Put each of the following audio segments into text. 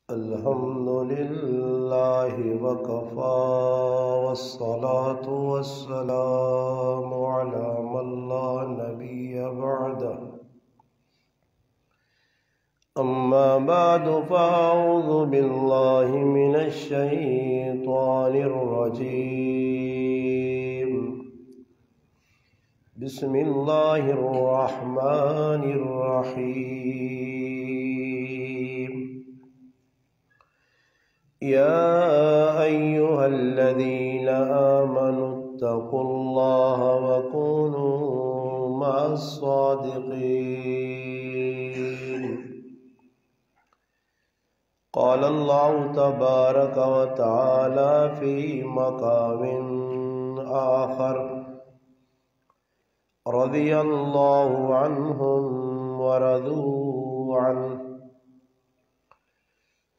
الحمد لله وكفى والصلاة والسلام على من لا نبي بعده أما بعد فأعوذ بالله من الشيطان الرجيم بسم الله الرحمن الرحيم يا أيها الذين آمنوا اتقوا الله وكونوا مع الصادقين قال الله تبارك وتعالى في مقام آخر رضي الله عنهم ورضوا عنه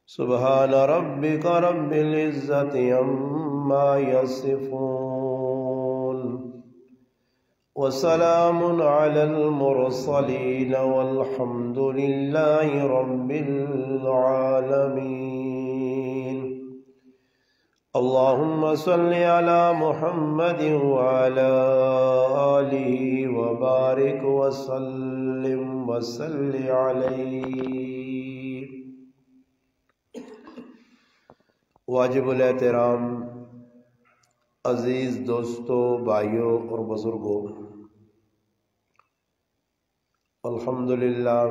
سبحان ربك رب العزة عما يصفون وسلام على المرسلين والحمد لله رب العالمين اللهم صل على محمد وعلى آله وبارك وسلم وصل عليه واجب الاحترام عزیز دوستوں، بھائیوں اور بزرگوں، الحمدللہ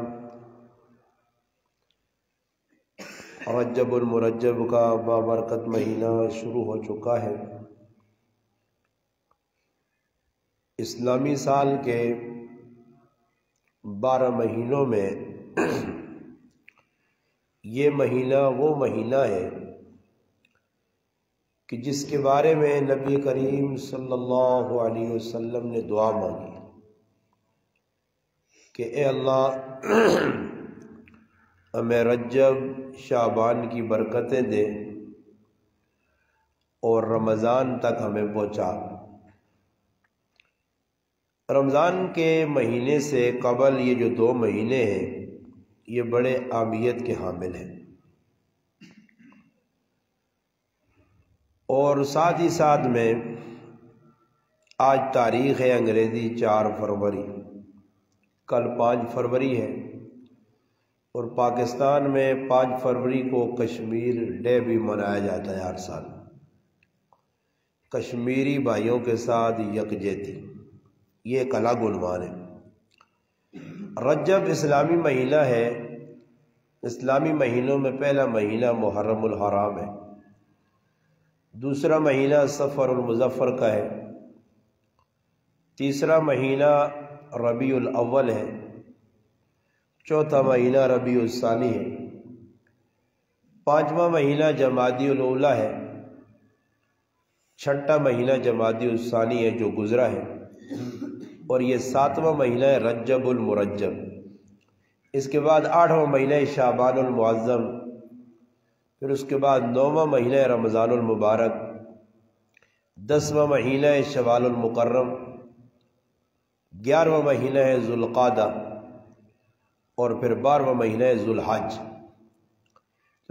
رجب المرجب کا بابرکت مہینہ شروع ہو چکا ہے۔ اسلامی سال کے 12 مہینوں میں یہ مہینہ وہ مہینہ ہے کہ جس کے بارے میں نبی کریم صلی اللہ علیہ وسلم نے دعا مانگی کہ اے اللہ ہمیں رجب شعبان کی برکتیں دے اور رمضان تک ہمیں پہنچا۔ رمضان کے مہینے سے قبل یہ جو 2 مہینے ہیں یہ بڑے اہمیت کے حامل ہیں، اور ساتھ ہی ساتھ میں آج تاریخ ہے انگریزی 4 فروری، کل 5 فروری ہے، اور پاکستان میں 5 فروری کو کشمیر ڈے بھی منایا جاتا ہے ہر سال۔ کشمیری بھائیوں کے ساتھ یکجہتی، یہ ایک الگ عنوان ہے۔ رجب اسلامی مہینہ ہے۔ اسلامی مہینوں میں پہلا مہینہ محرم الحرام ہے، دوسرا مہینہ صفر المظفر کا ہے، تیسرا مہینہ ربیع الاول ہے، چوتھا مہینہ ربیع الثانی ہے، 5واں مہینہ جمادی الاولیٰ ہے، 6واں مہینہ جمادی الثانی ہے جو گزرا ہے، اور یہ 7واں مہینہ ہے رجب المرجب۔ اس کے بعد 8واں مہینہ شعبان المعظم، پھر اس کے بعد 9واں مہینہ رمضان المبارک، 10واں مہینہ شوال المکرم، 11واں مہینہ ہے ذوالقعدہ، اور پھر 12واں مہینہ ہے ذوالحج۔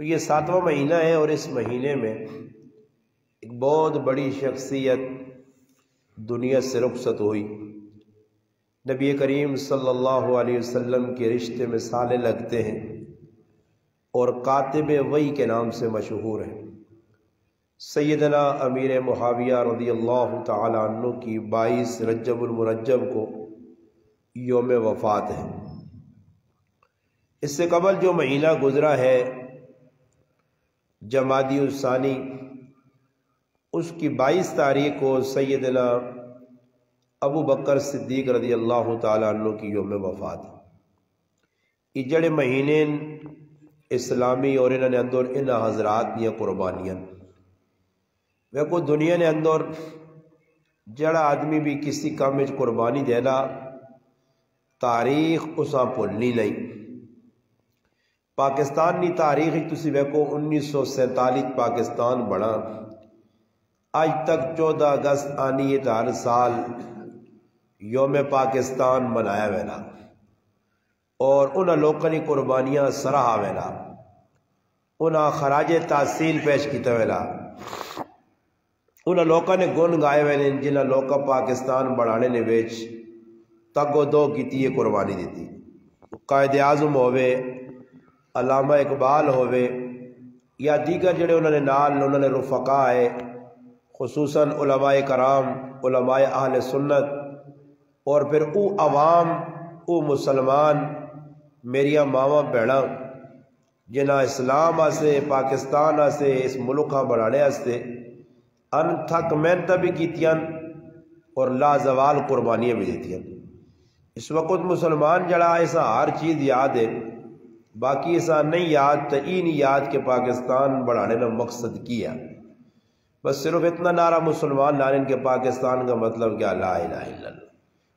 تو یہ 7واں مہینہ ہے، اور اس مہینے میں ایک بہت بڑی شخصیت دنیا سے رخصت ہوئی۔ نبی کریم صلی اللہ علیہ وسلم کے رشتے میں سالے لگتے ہیں اور کاتب وحی کے نام سے مشہور ہے۔ سیدنا امیر معاویہ رضی اللہ تعالی عنہ کی 22 رجب المرجب کو یوم وفات ہے۔ اس سے قبل جو مہینہ گزرا ہے جمادی الثانی، اس کی 22 تاریخ کو سیدنا ابو بکر صدیق رضی اللہ تعالی عنہ کی یوم وفات ہے۔ یہ جڑے مہینے اسلامی اور انہوں نے اندر ان حضرات دیا قربانیاں ویکو دنیا نے اندر جڑا آدمی بھی کسی کام میں قربانی دینا تاریخ اساں بھولنی نہیں۔ پاکستان کی تاریخ تسی ویکو 1947 پاکستان بنا، اج تک 14 اگست آنی ہے ہر سال یوم پاکستان منایا وینا اور انہاں لوکاں دی قربانیاں سراہا وینا۔ انہاں خراج تحسین پیش کیتا ویلا انہاں لوکاں نے گن گائے ہوئے جنہاں لوکاں پاکستان بڑھانے نے ویچ تگ و دو کیتی ہے قربانی دیتی قائد اعظم ہوئے علامہ اقبال ہوئے یا دیگر جڑے انہوں نے نال انہوں نے رفقا ہے خصوصاً علماء کرام علماء اہل سنت اور پھر او عوام او مسلمان میریا ماواں بہناں جنہاں اسلام آسے پاکستان آسے اس ملکاں بڑھانے آستے ان تھک محنت بھی کیتیاں اور لازوال قربانیاں بھی دیتیاں۔ اس وقت مسلمان جڑا ایسا ہر چیز یاد ہے باقی ایسا نہیں یاد تو ای نہیں یاد کہ پاکستان بڑھانے کا مقصد کیا بس صرف اتنا نعرہ مسلمان لانے کہ پاکستان کا مطلب کیا لا الہ الا اللہ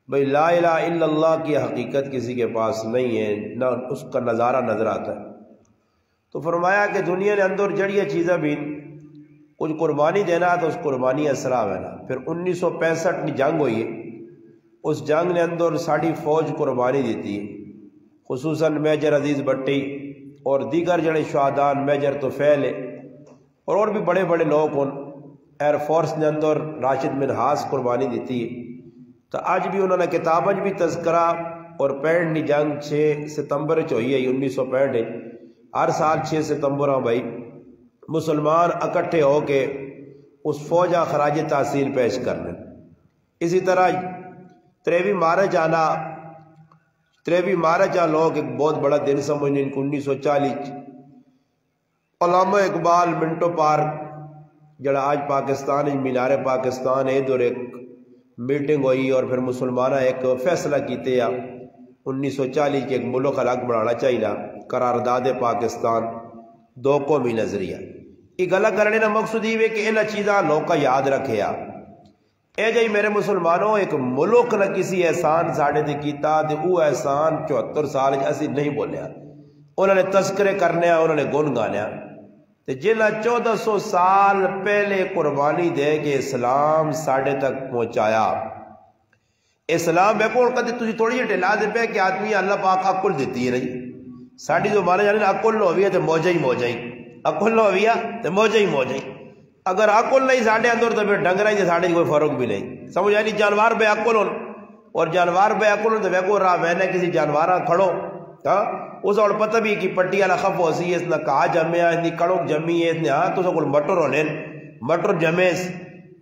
بھئی لا الہ الا اللہ کی حقیقت کسی کے پاس نہیں ہے نہ اس کا نظارہ نظر آتا ہے۔ تو فرمایا کہ دنیا نے اندر جڑیاں چیزیں بھی کچھ قربانی دینا تو اس قربانی اسرا ہونا۔ پھر 1965 کی جنگ ہوئی ہے اس جنگ نے اندر ساڑھی فوج قربانی دیتی ہے خصوصاً میجر عزیز بٹی اور دیگر جڑے شہدان میجر طفیل اور بھی بڑے بڑے لوگ ان ایئر فورس نے اندر راشد منہاس قربانی دیتی ہے۔ تو آج بھی انہوں نے کتابیں بھی تذکرہ اور 65 جنگ 6 ستمبر ہوئی ہے 1965 ہر سال 6 ستمبر بھائی مسلمان اکٹھے ہو کے اس فوجہ خراج تحسین پیش کرنے۔ اسی طرح 23 مارچ آنا 23 مارچ آ لوگ ایک بہت بڑا دن سمجھنے 1940 علامہ اقبال منٹو پارک جڑا آج پاکستان مینار پاکستان ہے ادھر ایک میٹنگ ہوئی اور پھر مسلمانہ ایک فیصلہ کیتے یا 1940 کے ایک ملک الگ بڑھانا چاہیے قرارداد پاکستان دو قومی نظریہ یہ گلا کرنے کا مقصد یہ ہے کہ انہاں چیزاں لوگ کا یاد رکھے اے جائی میرے مسلمانوں ایک ملک نہ کسی احسان ساڑھے دے کیتا تے وہ احسان 74 سال اسی نہیں بولیا انہوں نے تذکرے کرنے انہوں نے گن گانے تے جنہ 1400 سال پہلے قربانی دے کے اسلام ساڑھے تک پہنچایا اسلام میں کون کہتے تجھے تھوڑی جی ٹھلا دے پہ کہ آدمی اللہ پاک عقل دیتی ہے نہیں ساڑھی جو مانا جانے عقل نہ ہوئی ہے تے موجہ ہی موجہ ہی عقل نہ ہوئی ہے تے موجہ ہی موجہ ہی اگر عقل نہیں ساڑھے اندر تو پھر ڈنگرہ ہی ساڑھے کوئی فرق بھی نہیں سمجھ یعنی جانوار بے عقل ہون اور جانوار بے عقل ہون تو ویکو راہ میں کسی جانوارہ کھڑو اس اور پتہ بھی کہ پٹی والا خف ہو سی اس نے کہا جمعہ اس نے کڑک جمی ہے اس نے ہاں تو سکول مٹر ہونے مٹر جمیس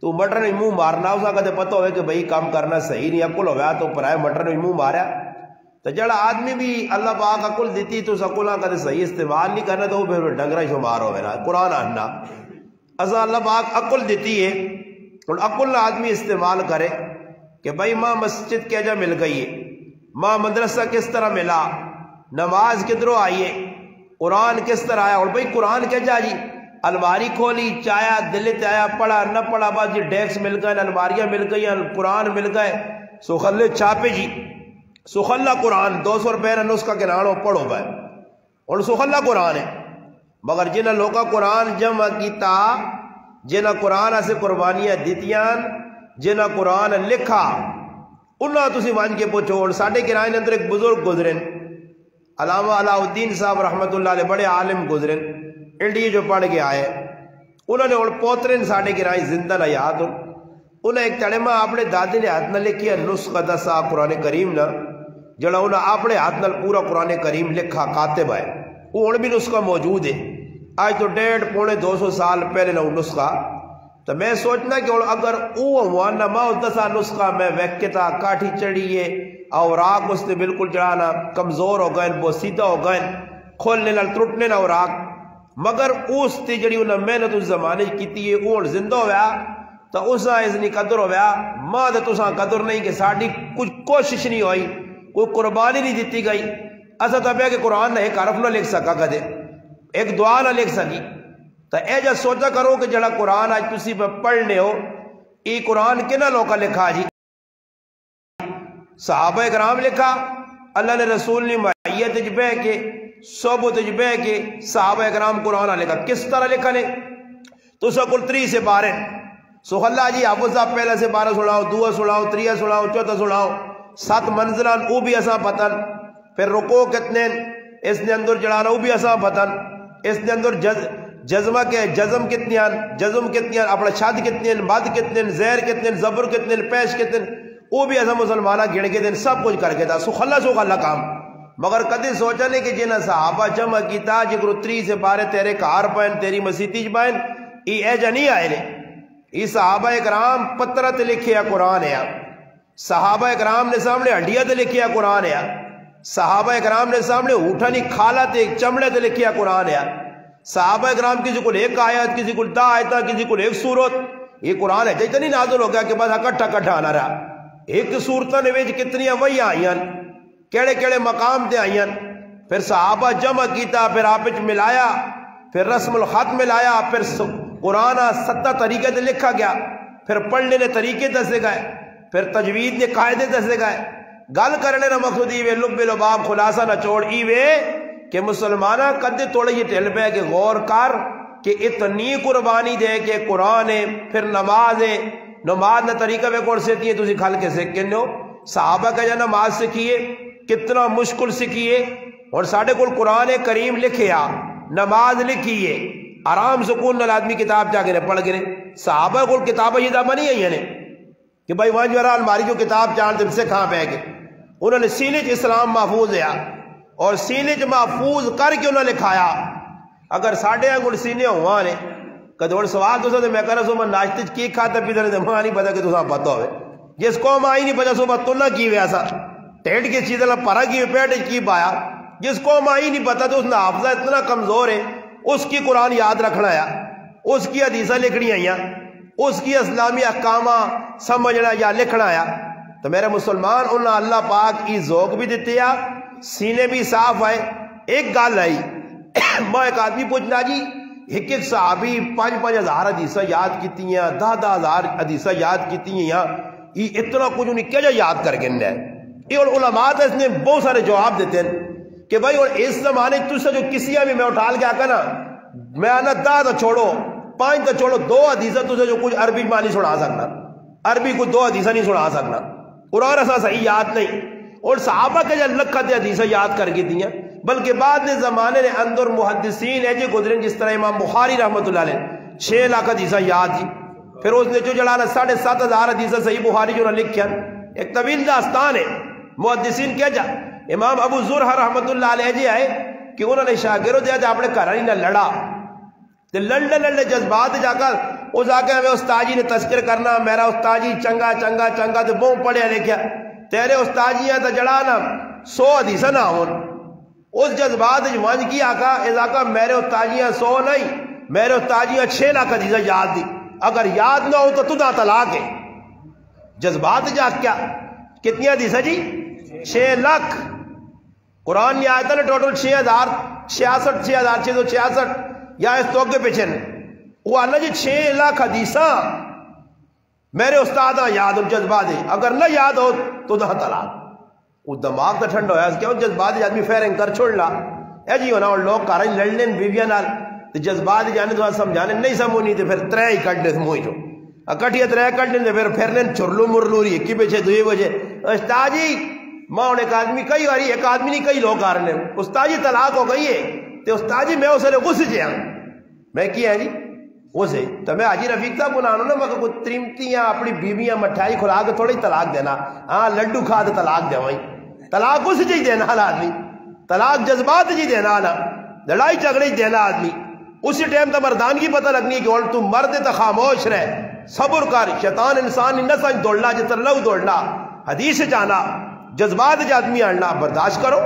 تو مٹر نے منہ مارنا اسا کہتے پتہ ہوئے کہ بھئی کام کرنا صحیح نہیں عقل ہویا تو پرائے مٹر نے منہ ماریا تو جڑا آدمی بھی اللہ پاک عقل دیتی تو سکولہ کہتے صحیح استعمال نہیں کرنا تو وہ پھر ڈنگرہ شمار ہوئے نا قرآن آنا اسا اللہ پاک عقل دیتی ہے اور عقل آدمی استعمال کرے کہ بھئی ماں مسجد کیا جا مل گئی ہے ماں مدرسہ کس طرح ملا نماز کدھروں آئیے قرآن کس طرح آیا اور بھئی قرآن کیا جا جی الماری کھولی چایا دلت آیا پڑھا نہ پڑھا بس جی ڈیکس مل گئے الماریاں مل گئی قرآن مل گئے سخلے چھاپے جی سخلہ قرآن 200 روپے نہ نسخہ کے نانو پڑھو بھائی اور سخلہ قرآن ہے مگر جنہ لوگا قرآن جمع کیتا جنہ قرآن ایسے قربانیاں دیتیاں جنہ قرآن لکھا انہاں تسی وانج کے پوچھو اور ساڑھے کرائن اندر ایک بزرگ گزرن علامہ علاء الدین صاحب رحمت اللہ علیہ بڑے عالم گزرن انڈیا جو پڑھ کے آئے انہوں نے اور پوترن ساڑھے کرائن زندہ نہ یاد انہیں ایک تڑمہ اپنے دادی نے ہاتھ نہ لکھیا نسخہ دسا قرآن کریم نہ جڑا انہیں اپنے ہاتھ نہ پورا قرآن کریم لکھا کاتب ہے وہ بھی نسخہ موجود ہے آج تو 150-200 سال پہلے نہ نسخہ تو میں سوچنا کہ اگر وہ موانا ماں دسا نسخہ میں ویکتا کاٹھی چڑھیے اوراق اس نے بالکل جڑانا کمزور ہو گئے بہت سیدھا ہو گئے کھولنے نال ٹوٹنے نہ اوراق مگر اس تی جڑی انہیں محنت اس زمانے کیتی ہے وہ زندہ ہویا تو اسا اتنی قدر ہویا ماں دے تساں قدر نہیں کہ ساڑھی کچھ کوشش نہیں ہوئی کوئی قربانی نہیں دیتی گئی ایسا تب ہے کہ قرآن نے ایک حرف نہ لکھ سکا کدے ایک دعا نہ لکھ سکی تو اے جا سوچا کرو کہ جڑا قرآن آج تسی پہ پڑھنے ہو یہ قرآن کنا لوکا لکھا جی صحابہ اکرام لکھا اللہ نے رسول نے معیت تجبہ کے صحبت تجبہ کے صحابہ اکرام قرآن لکھا کس طرح لکھا نے تو سکل 3 سے 12 سو اللہ جی حافظ صاحب پہلے سے 12 سناؤ 2 سناؤ 3 سناؤ 4 سناؤ 7 منزلان وہ بھی اساں پتن پھر رکو کتنے اس نے اندر جڑانا وہ بھی اساں پتن اس دے اندر جزم کتنی اپنا شد کتنے مد کتنے زہر کتنے زبر کتنے پیش کتنے وہ بھی ایسا مسلمانہ گن کے دن سب کچھ کر کے دا سخلا کام مگر کدی سوچا نہیں کہ جنہ صحابہ جمع کیتا جگر 3 سے 12 تیرے کار پائن تیری مسیطی جبائن ای ایجا نہیں آئے لے ای صحابہ اکرام پترت لکھیا قرآن ہے صحابہ اکرام نے سامنے ہڈیت لکھیا قرآن ہے صحابہ اکرام نے سامنے اوٹھا نہیں کھالا تے چمڑے تے لکھیا قرآن ہے صحابہ اکرام کسی کو ایک آیت کسی کو 10 آیتہ کسی کو ایک سورت یہ قرآن ہے جیتا نہیں نازل ہو گیا کہ بس اکٹھا آنا رہا ایک سورتہ نے ویج کتنی وہی آئیاں کیڑے کیڑے مقام تے آئیاں پھر صحابہ جمع کیتا پھر آپچ ملایا پھر رسم الخط ملایا پھر قرآن 7 طریقے تے لکھا گیا پھر پڑھنے نے طریقے دسے گئے پھر تجوید نے قاعدے دسے گئے گل کرنے نہ مقصود ایوے لب لباب خلاصہ نہ چھوڑ ایوے کہ مسلمانہ قد توڑے یہ ٹھل پہ کہ غور کر کہ اتنی قربانی دے کہ قرآن ہے پھر نماز ہے نماز نہ طریقہ میں کون سیتی ہے تُسی کھل کے سیکھنے ہو صحابہ کا جا نماز سکھیے کتنا مشکل سکھیے اور ساڑھے کل قرآن کریم لکھیا نماز لکھیے آرام سکون نل آدمی کتاب جا کے پڑھ گرے صحابہ کل کتابہ یہ دامہ نہیں آئی کہ بھائی وہاں جو الماری جو کتاب جانتے ان سے کہاں پہ گئے انہوں نے سینے چ اسلام محفوظ ہے اور سینے چ محفوظ کر کے انہوں نے لکھایا اگر ساڑھے انگل سینے ہوا نے کدھوڑ سوال تو سے میں کہہ رہا سو میں ناشتے کی کھاتا پیتا نہیں ماں نہیں پتا کہ تو ساں پتا ہوئے جس قوم آئی نہیں پتا صبح تو نہ کی ہوئے ایسا ٹیٹ کی چیز اللہ پرا کی ہوئے پیٹ کی پایا جس قوم آئی نہیں پتا تو اس نے حافظہ اتنا کمزور ہے اس کی قرآن یاد رکھنا ہے اس کی حدیثہ لکھنی آئیاں اس کی اسلامی احکامہ سمجھنا یا لکھنا ہے تو میرے مسلمان انہاں اللہ پاک کی ذوق بھی دیتے ہیں سینے بھی صاف آئے ایک گال آئی میں ایک آدمی پوچھنا جی ایک صحابی 5-5 ہزار حدیثہ یاد کیتی ہیں 10-10 ہزار حدیثہ یاد کیتی ہیں یہ اتنا کچھ انہیں کیا جا یاد کر گئے ہیں یہ علماء اس نے بہت سارے جواب دیتے ہیں کہ بھائی اور اس زمانے تجھ سے جو کسی میں اٹھال کے آکا نا میں آنا 10 تو چھوڑو 5 تو چھوڑو 2 حدیثہ تجھے جو کچھ عربی میں نہیں سنا سکنا عربی کو 2 حدیثہ نہیں سنا سکنا قرآن ایسا صحیح یاد نہیں اور صحابہ کے جو لکھتے حدیثہ یاد کر کے دیا بلکہ بعد نے زمانے نے اندر محدثین ہے جو گزریں جس طرح امام بخاری رحمت اللہ علیہ 6 لاکھ حدیثہ یاد تھی پھر اس نے جو جلانا 7,500 حدیثہ صحیح بخاری جو نہ لکھیا ایک طویل داستان ہے محدثین کیا جا امام ابو زرہ رحمت اللہ علیہ جی آئے کہ انہوں نے شاگروں دیا جا اپنے گھر نہ لڑا تو لڑنے جذبات جا کر اس آگے ہمیں استاجی نے تذکر کرنا میرا استاجی چنگا چنگا چنگا تو بہت پڑھیا لکھیا تیرے استاجی ہے تو جڑانا 100 حدیثہ نہ ہون اس جذبات جوانج کی آقا اس آقا میرے استاجیاں 100 نہیں میرے استاجیاں 6 لاکھ حدیثہ یاد دی اگر یاد نہ ہو تو تدہ طلاق ہے جذبات جا کیا کتنی حدیثہ جی 6 لاکھ قرآن نے آیت ہے ٹوٹل 6,666 یا اس تو کے پیچھے وہ اللہ جی 6 لاکھ حدیثہ میرے استادہ یاد ان جذبات ہے اگر نہ یاد ہو تو دہ طلاق وہ دماغ تو ٹھنڈ ہویا کیوں جذبات آدمی فیرنگ کر چھوڑ لا اے جی ہونا اور لوگ کارن لڑنے بیویاں نال تو جذبات جانے تو سمجھانے نہیں سمجھنی تو پھر 3 ہی کٹنے سے موئی جو اکٹھیا 3 کٹنے سے پھر پھرنے چھرلو مرلو رہی ایک ہی پیچھے 2 بجے استاد جی ماں ایک آدمی کئی باری ایک آدمی نہیں کئی لوگ کارنے استاد جی طلاق ہو گئی ہے تو استاد جی میں اسے غصے جاؤں میں کیا ہے جی اسے تو میں حاجی رفیق صاحب بنانا نا مگر کوئی تریمتیاں اپنی بیویاں مٹھائی کھلا کے تھوڑی طلاق دینا ہاں لڈو کھا دے طلاق دے وہیں طلاق اس جی دینا آدمی طلاق جذبات جی دینا نا لڑائی جھگڑے دینا آدمی اسی ٹائم تو مردانگی پتہ لگنی ہے کہ اور تم مرد تو خاموش رہ صبر کر شیطان انسان نہ سنج دوڑنا جس طرح لو دوڑنا حدیث جانا جذبات جی آدمی آنا برداشت کرو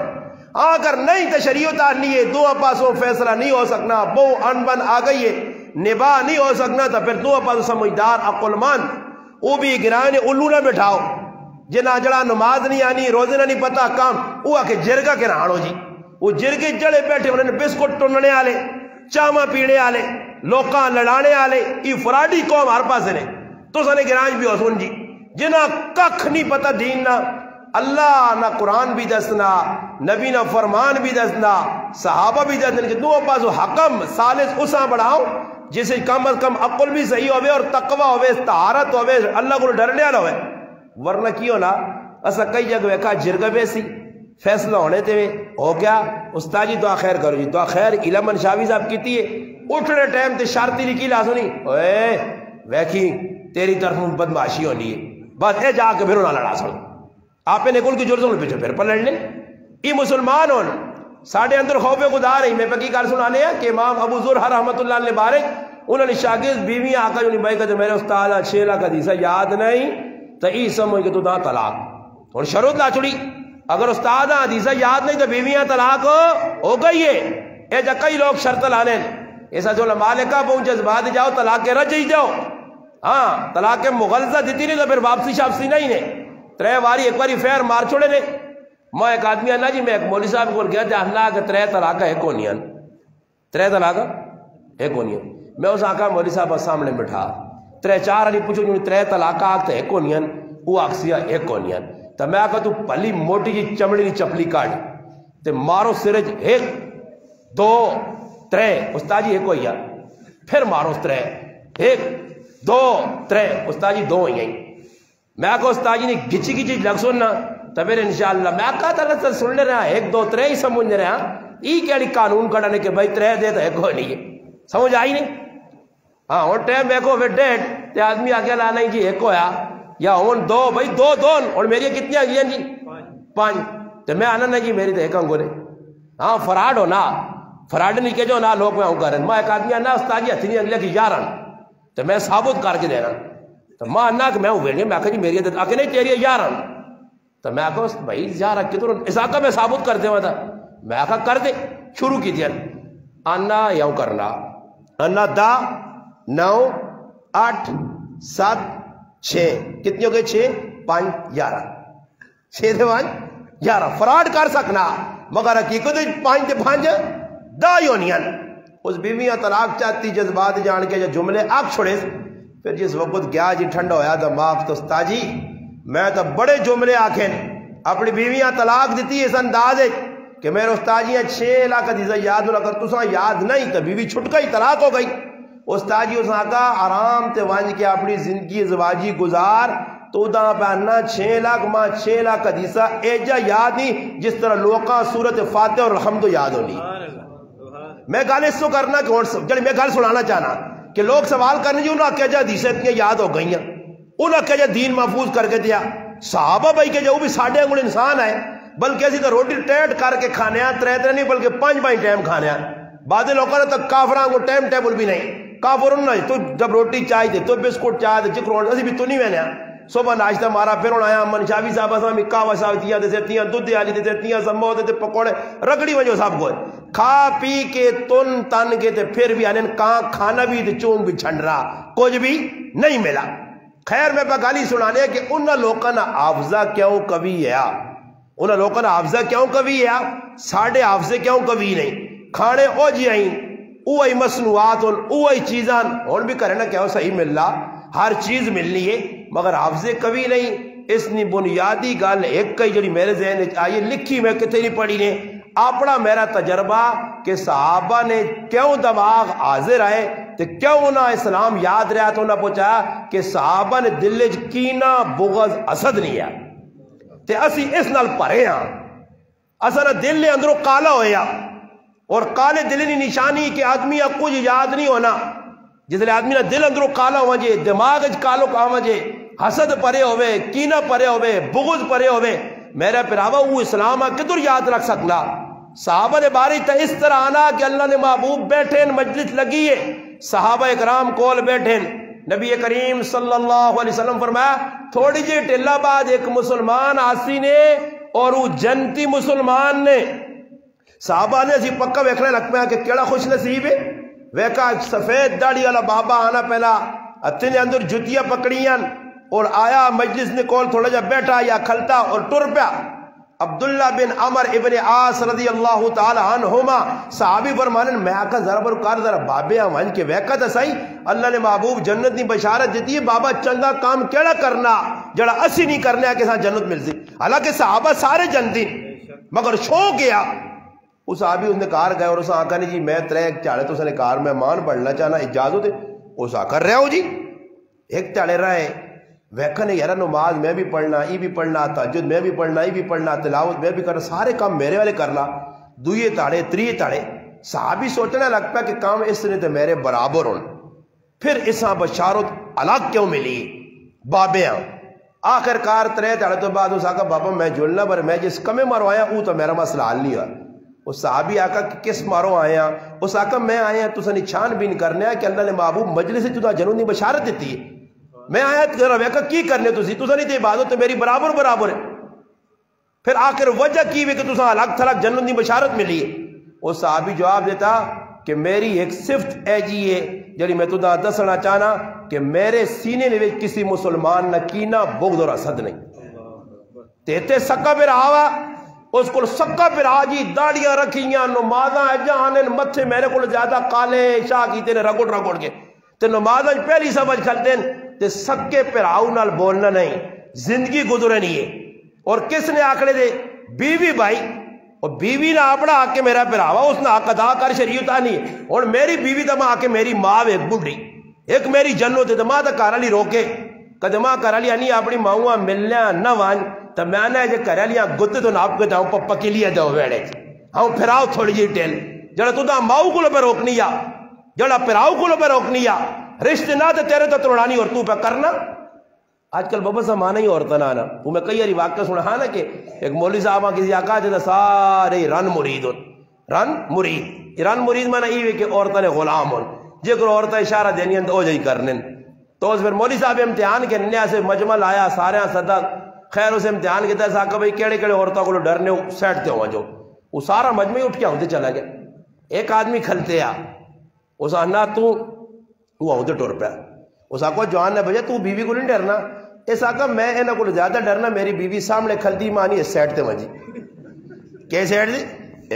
اگر نہیں تو شریعت آنی ہے 2 پاسوں فیصلہ نہیں ہو سکنا بو ان بن آ گئی ہے نباہ نہیں ہو سکنا تو پھر 2 پاسوں سمجھدار عقل مند وہ بھی گرانے الو نہ بٹھاؤ جنا جڑا نماز نہیں آنی روزے نہ نہیں پتا کام وہ آ کے جرگا کے رہانو جی وہ جرگے جڑے بیٹھے انہوں نے بسکٹ ٹننے والے چاما پینے والے لوکاں لڑانے والے یہ فراڈی قوم ہر پاس نے تو سنے گرانج بھی ہو سن جی جنا ککھ نہیں پتا دین نہ اللہ نہ قرآن بھی دسنا نبی نہ فرمان بھی دسنا صحابہ بھی دسنا کہ 2 پاسو حکم ثالث اساں بڑھاؤ جسے کم از کم عقل بھی صحیح ہوئے اور تقوی ہوئے طہارت ہوئے اللہ کو ڈرنے والا ہوئے ورنہ کیوں نا اسا کئی جگہ ویکھا جرگا بیسی فیصلہ ہونے تے ہو گیا استاد جی دعا خیر کرو جی دعا خیر علم منشاوی صاحب کیتی ہے اٹھنے ٹائم تے شرطی لکھی لا سنی اوے ویکھی تیری طرف بدماشی ہونی ہے بس اے جا کے پھر نہ لڑا سن آپ نے کل کی جرس پیچھے پھر پلڑ لیں یہ مسلمان ہون ساڑھے اندر خوف خدا رہی میں پکی کار سنانے ہیں کہ امام ابو ذر رحمت اللہ علیہ بارک انہوں نے شاگرد بیوی آقا جو نہیں بھائی کہتے میرے استاد 6 لاکھ حدیثہ یاد نہیں تو ای سمجھ کہ تو دا طلاق اور شروط لا چھڑی اگر استاد حدیثہ یاد نہیں تو بیویاں طلاق ہو گئی ہے اے جا کئی لوگ شرط لانے ایسا جو مالکہ پہنچے بعد جاؤ طلاق کے رج ہی جاؤ ہاں طلاق کے مغلظہ دیتی نہیں تو پھر واپسی شاپسی نہیں نے 3 باری ایک باری فیر مار چھوڑے نے میں ایک آدمی اللہ جی میں ایک مولوی صاحب کو گیا تھا اللہ کہ 3 طلاق ہے کونیاں 3 طلاق ہے کونیاں میں اس آقا مولوی صاحب سامنے بٹھا 3-4 علی پوچھو جو 3 طلاق آگتے ہے کونیاں وہ آکسیا ہے کونیاں تو میں آقا تو پلی موٹی جی چمڑی کی چپلی کاٹ تے مارو سرج 1 2 3 استاد جی 1 ہوئی پھر مارو 3 1 2 3 استاد جی 2 ہوئی میں آقا استاد جی نے گچی گچی لگ سننا تو پھر انشاءاللہ میں آقا تعالیٰ سن لے رہا 1 2 3 ہی سمجھ رہا ای کیڑی قانون کڑانے کہ بھائی 3 دے تو 1 ہو نہیں ہے سمجھ آئی نہیں ہاں اور ٹائم ایکو پھر ڈیٹ تے آدمی آگے لانا ہی جی 1 ہویا یا ہون 2 بھائی 2 اور میری کتنی آ گئی جی 5 تو میں آنا نہیں جی میری تو 1 انگو نے ہاں فراڈ ہو نا فراڈ نہیں کہ جو نا لوگ میں ہوں کرن میں ایک آدمی آنا استاد جی ہتھی نہیں اگلے کی 11 تو میں ثابت کر کے دینا تو میں آنا کہ میں ہوں بیٹھے میں آکھا جی میری تو آکھا نہیں تیری 11 تو میں آکھا بھائی 11 کتوں اس آکھا میں ثابت کر دے ہوا تھا میں آکھا کر دے شروع کی دیا آنا یوں کرنا آنا 10 9 8 7 6 کتنی ہو گئے 6 5 11 6 سے 5 11 فراڈ کر سکنا مگر حقیقت 5 سے 5 10 ہونیاں اس بیویاں طلاق چاہتی جذبات جان کے جو جملے آگ چھوڑے پھر جس وقت گیا جی ٹھنڈا ہویا تو معاف تو استاد جی میں تو بڑے جملے آکھیں اپنی بیویاں طلاق دیتی اس انداز ہے کہ میرے استاد جی 6 لاکھ حدیثہ یاد نہ کر تساں یاد نہیں تو بیوی چھٹ گئی طلاق ہو گئی استاد جی اس آقا آرام تے وانج کے اپنی زندگی زواجی گزار تو دا پہننا 6 لاکھ ماں 6 لاکھ حدیثہ ایجا یاد نہیں جس طرح لوکاں سورت فاتح اور الحمد یاد ہونی میں گل اس کو کرنا کہ میں گل سنانا چاہنا کہ لوگ سوال کرنے جی انہوں کہ جا حدیثیں اتنی یاد ہو گئی ہیں انہوں کہ جا دین محفوظ کر کے دیا صحابہ بھائی کہ جو بھی ساڑھے انگل انسان ہے بلکہ اسی تو روٹی ٹیٹ کر کے کھانے ہیں 3 نہیں بلکہ 5 ٹائم کھانے ہیں بعد لوگوں نے تک کافران کو ٹائم ٹیبل بھی نہیں کافر نہیں تو جب روٹی چاہی دے تو بسکوٹ چاہی دے چکر اسی بھی تو نہیں میں نے صبح ناشتہ مارا پھر ہونا آیا من شاوی صاحب اساں میں کاوا شاوتیاں دے سیتیاں دودھ آلی دے سیتیاں سمو دے پکوڑے رگڑی وجہ صاحب کو کھا پی کے تن کے تے پھر بھی آنے کہاں کھانا بھی تے چون بھی چھنڈ رہا کچھ بھی نہیں ملا خیر میں گالی سنانے کہ انہاں لوگوں نے حافظہ کیوں کبھی ہے انہاں لوگوں نے حافظہ کیوں کبھی ہے ساڑھے حافظے کیوں کبھی نہیں کھانے او جی آئیں اوہی مصنوعات اوہی چیزاں اور بھی کرنا کیا صحیح مل رہا ہر چیز ملنی ہے مگر حافظے کبھی نہیں اس نے بنیادی گل ایک کئی جڑی میرے ذہن آئی لکھی میں کتنے نہیں پڑھی نے اپنا میرا تجربہ کہ صحابہ نے کیوں دماغ حاضر آئے تو کیوں نہ اسلام یاد رہا تو انہوں نے پوچھا کہ صحابہ نے دل کینہ بغض حسد نہیں ہے تے اسی اس نال پرے ہاں اصلا دل نے اندروں کالا ہویا اور کالے دل کی نشانی کہ آدمی کچھ یاد نہیں ہونا جس لئے آدمی نے دل اندروں کالا ہوا جے دماغ کالو کام جے حسد پرے ہوئے کینہ پرے ہوئے بغض پرے ہوئے میرا پراوا وہ اسلام کدھر یاد رکھ سکنا صحابہ نے باری تا اس طرح آنا کہ اللہ نے محبوب بیٹھیں مجلس لگی ہے صحابہ اکرام کول بیٹھیں نبی کریم صلی اللہ علیہ وسلم فرمایا تھوڑی جی ٹلہ بعد ایک مسلمان آسی نے اور وہ جنتی مسلمان نے صحابہ نے اسی پکا ویکھنے لگ پیا کہ کیڑا خوش نصیب ہے ویکا سفید داڑھی والا بابا آنا پہلا اتنے اندر جتیاں پکڑیاں اور آیا مجلس نے کول تھوڑا جا بیٹھا یا کھلتا اور ٹر پیا عبداللہ بن عمر ابن عاص رضی اللہ تعالی عنہما صحابی فرمانے میں آکا ذرا برکار ذرا بابے آوان کے ویکا تا صحیح اللہ نے محبوب جنت نہیں بشارت دیتی ہے بابا چنگا کام کیڑا کرنا جڑا اسی نہیں کرنے آکے ساتھ جنت ملتی حالانکہ صحابہ سارے جنتی مگر شوق گیا اس صحابی اس نے کار گئے اور اس آقا نے جی میں تریک چاڑے تو اس نے کار مہمان پڑھنا چاہنا اجازت ہے اس آقا رہے ہو جی ایک چاڑے رہے ویکھنے یار نماز میں بھی پڑھنا، یہ بھی پڑھنا، تہجد میں بھی پڑھنا، یہ بھی پڑھنا، تلاوت میں بھی کرنا، سارے کام میرے والے کرنا، دوئے تاڑے تریے تاڑے۔ صحابی سوچنے لگ پیا کہ کام اس نے تو میرے برابر ہون، پھر اساں بشارت الگ کیوں ملی بابیاں؟ آخر کار ترے تاڑے تو بعد اس آقا بابا میں جلنا پر میں جس کمیں مارو آیا وہ تو میرا مسئلہ حل نہیں ہوا۔ اس صحابی آقا کس مارو آیا؟ اس آقا میں آیا تو سنی چھان بین کرنے ہے کہ اللہ نے محبوب مجلس جدا جنون دی بشارت دیتی ہے، میں آیا کر رہا ہوں کی کرنے تو سنی تے عبادت تو میری برابر برابر ہے۔ پھر آخر وجہ کی ہوئی کہ تساں الگ تھلگ جنون دی بشارت ملی ہے؟ وہ صحابی جواب دیتا کہ میری ایک صفت اے جی ہے جڑی میں تدا دسنا چاہنا کہ میرے سینے میں کسی مسلمان نہ کینہ بغض اور حسد نہیں۔ تیتے سکا پھر آوا اس کو سکا پھر آجی داڑیاں رکھیاں نمازاں جہانے متھے میرے کو زیادہ کالے شاہ کیتے نے رگڑ رگڑ کے تے نمازاں پہلی سمجھ کھلتے ہیں تے سکے پھر آؤ نال بولنا نہیں، زندگی گزرے نہیں ہے۔ اور کس نے آکڑے دے؟ بیوی بھائی، اور بیوی نہ اپنا آ کے میرا پراوا اس نے آقا دا کر شریعت آنی ہے، اور میری بیوی دا ماں آ کے میری ماں ایک بڑھی ایک میری جنو تے ماں دا کارالی روکے کدے ماں کارالی آنی اپنی ماں ملنا نہ وان تو میں نے جے کارالیاں گتے تو ناپ کے جاؤں پکی لیا جاؤ ویڑے ہاں پھراؤ تھوڑی جی ٹیل جڑا تو دا ماؤ کو پہ روکنی یا جڑا پھراؤ کو پہ روکنی یا رشتے نہ تے تیرے تو توڑانی اور تو پہ کرنا۔ آج کل بابا سمانا ہی عورتیں آنا وہ میں کئی باری واقعہ سنا ہاں نا کہ ایک مولوی صاحب کسی آقا جیسا سارے رن مرید رن مرید مانا یہ کہ عورتیں نے غلام ہون جے کو عورتیں اشارہ دینی ہیں تو او جائی کرنے تو اس پھر مولوی صاحب امتحان کے نیا سے مجمل آیا سارے صدا خیر اسے امتحان کے تحت آقا بھائی کیڑے کیڑے عورتوں کو ڈرنے سیٹتے ہوں جو وہ سارا مجمع اٹھ کے ہوتے چلا گیا۔ ایک آدمی کھلتے آ اس آنا تو وہ ہوتے ٹور پہ اس آقا جوان نے بجے تو بیوی کو نہیں ڈرنا؟ اس آقا میں انہوں کو زیادہ ڈرنا میری بیوی سامنے کھلتی مانی اس سیٹ تے مجی کہ سیٹ دی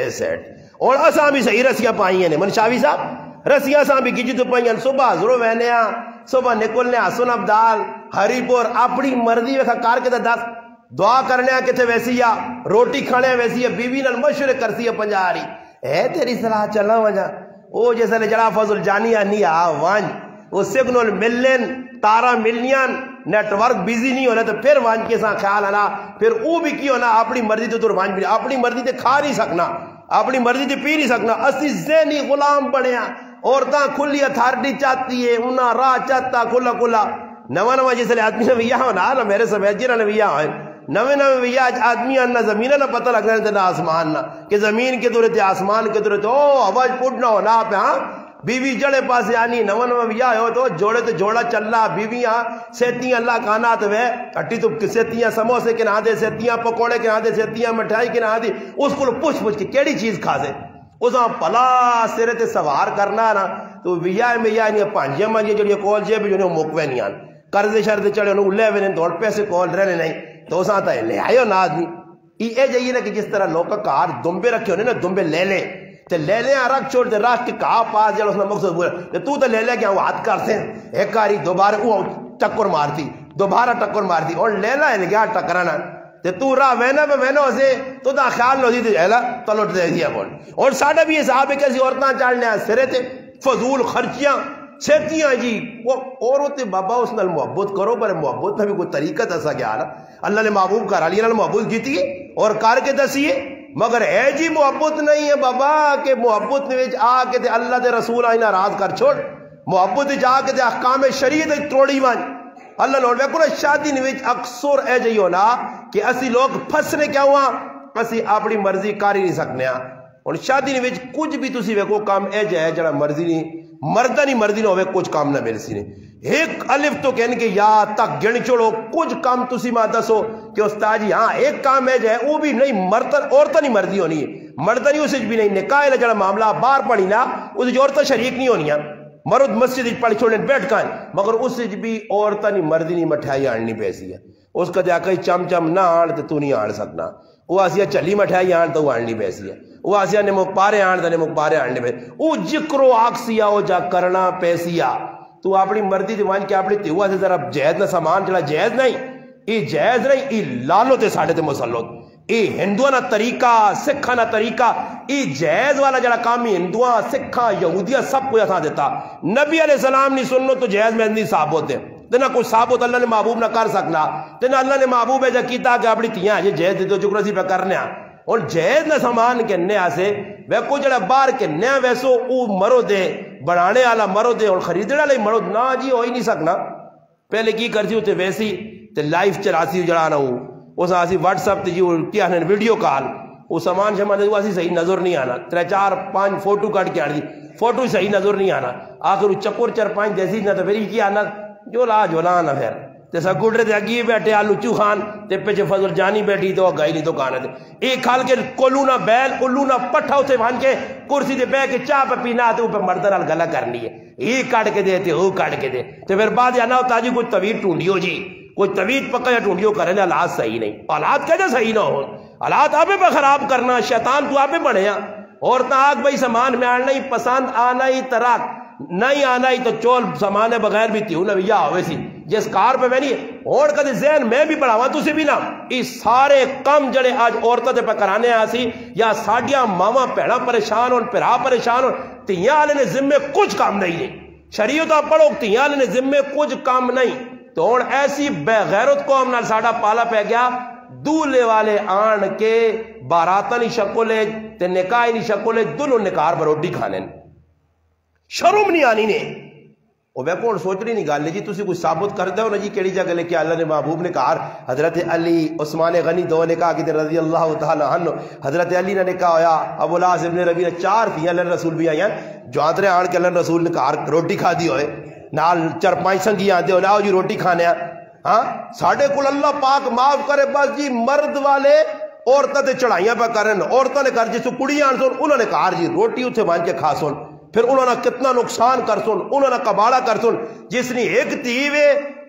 اس سیٹ اور اساں بھی صحیح رسیاں پائیں نے منشاوی صاحب رسیاں اساں بھی کیجی تو پائیں صبح ضرور وینے صبح نکلنے سن عبدال ہری پور اپنی مرضی ویکھا کار کے دس دعا کرنے کتے ویسی یا روٹی کھانے ویسی ہے بیوی نال مشورے کرسی ہے پنجاری اے تیری صلاح چلنا وجہ او جیسا نے جڑا فضل جانیا نہیں آ وان وہ سگنل ملن تارا ملنیاں نیٹ ورک بیزی نہیں ہونا تو پھر وانج کے ساتھ خیال آنا پھر وہ بھی کی ہونا اپنی مرضی تو وانج بھی اپنی مرضی تے کھا نہیں سکنا اپنی مرضی تے پی نہیں سکنا اسی ذہنی غلام بنیا عورتاں کھلی اتھارٹی چاہتی ہے انہاں راہ چاہتا کھلا کھلا نواں نواں جس لئے آدمی نے ویا ہونا نا میرے سمیت جیرہ نے ویا ہوئے نوے ویا آدمی نہ زمین نہ پتہ لگ رہے تھے نہ آسمان نہ کہ زمین کے دورے تھے آسمان کے دورے تھے او آواز پوٹنا ہونا پہ ہاں بیوی جڑے پاس آنی نواں نواں ویا ہو تو جوڑے تو جوڑا چلا بیویاں سیتیاں اللہ کانات وے اٹی تو سیتیاں سموسے کے نہ دے سیتیاں پکوڑے کے نہ دے سیتیاں مٹھائی کے نہ دے اس کو پوچھ پوچھ کے کیڑی چیز کھا دے اساں پلا سرے تے سوار کرنا نا تو ویا میں یا نہیں پانجیاں مانجے جڑی کول جے بھی جو موکوے نہیں آن قرض شرط چڑھے انہوں لے وے دوڑ پیسے کول رہنے نہیں تو اساں تے لے آئیو نا آدمی یہ جائیے نا کہ جس طرح لوگ کا کار دمبے رکھے ہونے نا دمبے لے لے تے لے لے رکھ چھوڑ تے رکھ کے کہا پاس جڑا اس نے مقصد بولا تو تے لے لے کیا وہ ہاتھ کرتے ہیں ایک کاری دوبارہ وہ ٹکر مارتی دوبارہ ٹکر مارتی اور لے لا ہے گیا ٹکرانا تے تو راہ وینا پہ وینو سے تو دا خیال نو سی تے ایلا تلوٹ دے دیا بول اور ساڑھا بھی یہ صحابہ کیسی عورتاں چاڑنے ہیں سرے تے فضول خرچیاں سیتیاں جی وہ عورت بابا اس نال محبت کرو پر محبت میں بھی کوئی طریقہ دسا گیا نا اللہ نے محبوب کر علی نال محبت جیتی اور کر کے دسیے مگر اے جی محبت نہیں ہے بابا کہ محبت میں آ کے تے اللہ دے رسول آئی ناراض کر چھوڑ محبت جا کے تے احکام شریعت توڑی مان اللہ نوڑ ویکو نا شادی نویچ اکثر اے جی ہونا کہ اسی لوگ پھسنے کیا ہوا اسی اپنی مرضی کاری نہیں سکنے اور شادی نویچ کچھ بھی تسی ویکو کام اے جائے جڑا مرضی نہیں مردہ نہیں مردی نہ ہوئے کچھ کام نہ مل سی نے ایک الف تو کہنے کہ یا تک گن چھوڑو کچھ کام تسی ماں دسو کہ استاد جی ہاں ایک کام ہے جائے وہ بھی نہیں مردہ عورتہ نہیں مردی ہونی ہے مردہ نہیں اسے بھی نہیں نکاح ہے جڑا معاملہ بار پڑی نا اسے جو عورتہ شریک نہیں ہونی ہے مرد مسجد پڑھی چھوڑنے بیٹھ کائیں مگر اسے بھی عورتہ نہیں مردی نہیں مٹھائی آننی پیسی ہے اس کا جا کہیں چم چم نہ آن تو نہیں آن سکنا وہ آسیا چلی مٹھائی آن تو وہ آننی پیسی ہے وہ آسیا نے مکپارے آن تو نے مکپارے آننے پیسی وہ جکرو آکسیا وہ جا کرنا پیسیا تو اپنی مردی دیوان کیا اپنی تیوہ سے ذرا جہد نہ سامان چلا جہد نہیں یہ جہد نہیں یہ لالو تے ساڑھے تے مسلط یہ ہندوانہ طریقہ سکھانہ طریقہ یہ جہد والا جڑا کامی ہندوان سکھا یہودیہ سب کو یہاں دیتا نبی علیہ السلام نے سنو تو جہد میں اندھی صاحب ہوتے تے نہ کوئی ثابت اللہ نے محبوب نہ کر سکنا تے نہ اللہ نے محبوب ہے جا کیتا کہ اپنی تیاں جی جہیز دے تو چکر اسی پہ کرنے اور جہیز نہ سامان کے نیا سے وہ کو جڑا بار کے نیا ویسو او مرو دے بنانے والا مرو دے اور خریدنے والا مرو نہ جی ہو ہی نہیں سکنا پہلے کی کرتی ہوتے ویسی تے لائف چلاسی جڑانا ہوں اس آسی واٹس اپ تے جی کیا ہے ویڈیو کال وہ سامان شمان دے اسی صحیح نظر نہیں آنا 3 4 5 فوٹو کٹ کے آنی فوٹو صحیح نظر نہیں آنا آخر چکر 4 5 دیسی نہ تو پھر کی آنا جو لا جولانا پھر تے سکوٹر تے اگی بیٹھے آلو چوخان تے پیچھے فضل جانی بیٹھی تو گئی نہیں تو کانا تے ایک کھال کے کولو نہ بیل کولو نہ پٹھا اسے بھان کے کرسی دے بے کے چاہ پہ پینا تے اوپر مردہ نال گلا کرنی ہے یہ کٹ کے دے تے وہ کٹ کے دے تے پھر بعد آنا ہوتا جی کوئی طویل ٹونڈیو جی کوئی طویل پکا یا ٹونڈیو کرے لے حالات صحیح نہیں حالات کہتے صحیح نہ ہو حالات آپ پہ خراب کرنا شیطان تو آپ پہ بڑھیا اور آگ بھائی سامان میں آنا ہی پسند آنا ہی تراک نہیں آنا ہی تو چول سامان بغیر بھی تیوں نہ یا ہوئے سی جس کار پہ میں نہیں اور کدے ذہن میں بھی بڑھاوا تو سے بھی نہ اس سارے کم جڑے آج عورتوں تے پہ کرانے آسی یا ساڑیاں ماما پیڑا پریشان ہون پھرا پریشان ہون تیاں والے نے ذمے کچھ کام نہیں شریعت آپ پڑھو تیاں والے نے ذمے کچھ کام نہیں تو اور ایسی بے غیرت قوم نال ساڈا پالا پہ گیا دولے والے آن کے باراتا نہیں شکولے تے نکاح نہیں شکولے دلوں نکار پر روٹی کھانے شرم نہیں آنی نے وہ میں کون سوچ رہی نہیں گالے جی تسی کوئی ثابت کر دو نا جی کیڑی جگہ لے کہ اللہ نے محبوب نے کہا حضرت علی عثمان غنی دو نے کہا کہ رضی اللہ تعالی عنہ حضرت علی نے کہا ہویا ابو العاص ابن ربیعہ 4 تھیں اللہ رسول بھی آئیں جو آدھرے آن کے اللہ رسول نے کہا روٹی کھا دی ہوئے نال 4 5 سنگی آتے ہو لاؤ جی روٹی کھانے ہاں ساڑھے کل اللہ پاک معاف کرے بس جی مرد والے عورتوں تے چڑھائیاں پہ کرن عورتوں نے کر جس کڑی آن سن انہوں نے کہا جی روٹی اتھے بان کے کھا سن پھر انہوں نے کتنا نقصان کر سن انہوں نے کباڑا کر سن جس نے ایک تیوے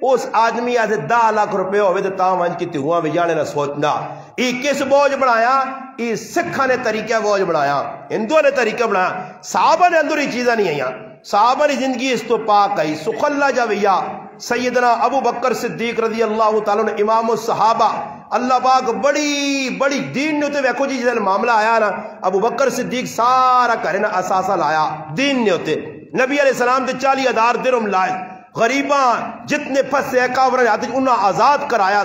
اس آدمی آتے 10 لاکھ روپے ہوئے تو تاں وانج کی تیہواں میں جانے نہ سوچنا یہ کس بوجھ بڑھایا یہ سکھا نے طریقہ بوجھ بڑھایا ہندووں نے طریقہ بڑھایا صحابہ نے اندر ہی چیزیں نہیں آئیاں صحابہ نے زندگی اس تو پاک آئی سخ اللہ جاویہ سیدنا ابو بکر صدیق رضی اللہ تعالیٰ نے امام الصحابہ اللہ پاک بڑی بڑی دین نے ہوتے ویکھو جی جیسے معاملہ آیا نا ابو بکر صدیق سارا کرنا اساسہ لایا دین نے ہوتے نبی علیہ السلام تے 40,000 درہم لائے غریبان جتنے پھنسے اکاورہ جاتے انہاں آزاد کرایا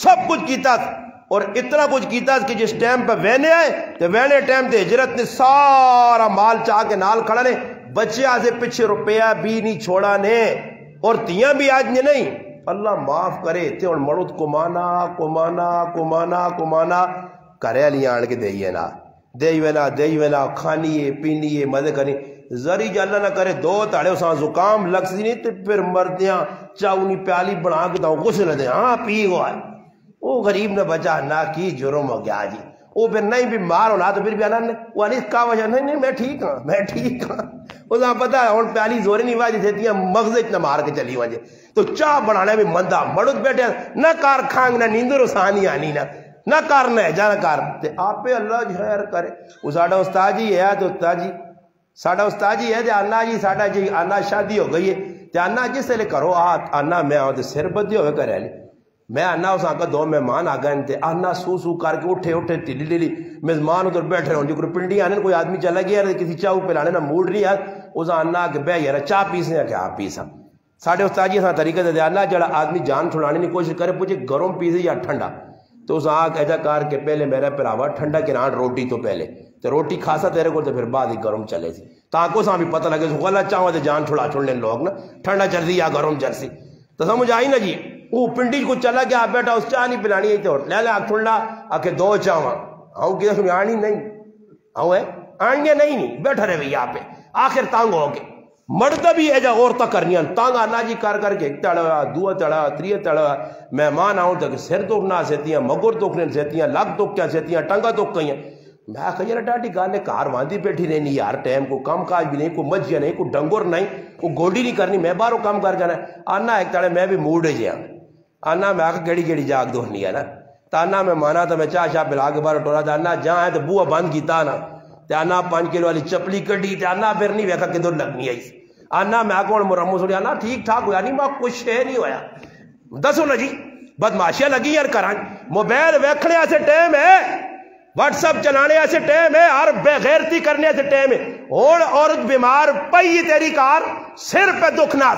سب کچھ کیتا اور اتنا کچھ کیتا کہ جس ٹائم پہ وینے آئے تو وینے ٹائم تے ہجرت نے سارا مال چاہ کے نال کھڑا نے بچے آسے پچھے روپیہ بھی نہیں چھوڑا نے اور تیاں بھی آج نہیں اللہ معاف کرے تے اور مرد کمانا کرے علی آن کے دیئے نا کھانیے پینیے مدے کرنی ذری جانا نہ کرے 2 تاڑے اساں زکام لگ سی نہیں تے پھر مردیاں چاونی پیالی بنا کے داؤں غسل دیں ہاں پی گوا وہ غریب نے بچا نہ کی جرم ہو گیا جی وہ پھر نہیں بھی مار ہونا تو پھر بھی آنا وہ انیس کا وجہ نہیں میں ٹھیک ہاں وہ پتا ہے اور پیالی زوری نہیں واجی تھے مغزے اتنا مار کے چلی وجہ تو چاہ بنانے میں مندہ مرد بیٹھے نہ کار کھانگ نہ نیندر اسانی آنی نہ کار نہ جانا کار تے آپ پہ اللہ خیر کرے وہ ساڑھا استاد جی ہے تو استاد جی ساڑھا استاد جی ہے تے آنا جی ساڑھا جی آنا شادی ہو گئی ہے تے آنا جس سے لے کرو آنا میں آؤں تے سر بدی ہوئے کرے لی میں آنا اس آنکہ 2 مہمان آگئے تے آنا سو کر کے اٹھے ٹلی مزمان ادھر بیٹھ رہے ہوں جو کوئی پنڈی آنے کوئی آدمی چلا گیا ہے کسی چاہو پلانے نہ موڈ نہیں ہے اس آنا کہ بے یارا چاہ پیسنے کہ آپ پیسا ساڑھے استاد جی طریقہ دے آنا جڑا آدمی جان چھڑانے کی کوشش کرے پوچھے گرم پیسے یا ٹھنڈا تو اس آنکھ ایجا کار کے پہلے میرے پراوا ٹھنڈا کے نان روٹی تو پہلے تو روٹی کھاسا تیرے کو تو پھر بعد ہی گرم چلے سی تاکہ ساں بھی پتہ لگے سو غلط چاہوں تے جان چھڑنے لوگ نا ٹھنڈا چل یا گرم چل تو سمجھ آئی نا جی وہ پنڈی کو چلا گیا بیٹا اس چاہ نہیں پلانی ہے تو لے آگ چھوڑنا آکے 2 چاہاں آؤں کی دفعہ آنی نہیں آؤں ہے آنی نہیں بیٹھا رہے یہاں پہ آخر تانگ ہو کے مرد بھی ہے جا عورتہ کرنی تانگ آنا جی کر کے ایک تڑا 2 تڑا 3 تڑا مہمان آؤں تک سر توکنا سیتیاں مگر توکنے سیتیاں لگ توکیاں سیتیاں ٹنگا توک کہیں میں کہا یار ڈاٹی گانے کار واندی بیٹھی رہنی یار ٹائم کو کم کاج بھی نہیں کوئی مجھیا نہیں کوئی ڈنگور نہیں کوئی گوڑی نہیں کرنی میں باروں کام کر جانا آنا ایک تڑے میں بھی موڈ ہے جی آنا میں آکا گیڑی جاگ دہنی ہے نا تانا میں مانا تھا میں چاہ پلا کے بارو ٹورا تھا آنا جہاں ہے تو بوہ بند کی تانا آنا 5 کلو والی چپلی کڑی آنا پھر نہیں ویکھا کدھر لگنی آئی آنا میں آکا مرمو سوڑی آنا ٹھیک ٹھاک ہویا نہیں میں کچھ ہے نہیں ہویا دسو نا جی بدماشیاں لگی یار کران موبائل ویکھنے ایسے ٹائم ہے واٹس اپ چلانے ایسے ٹائم ہے اور بے غیرتی کرنے ایسے ٹائم ہے اور عورت بیمار پئی تیری کار سر پہ دکھنا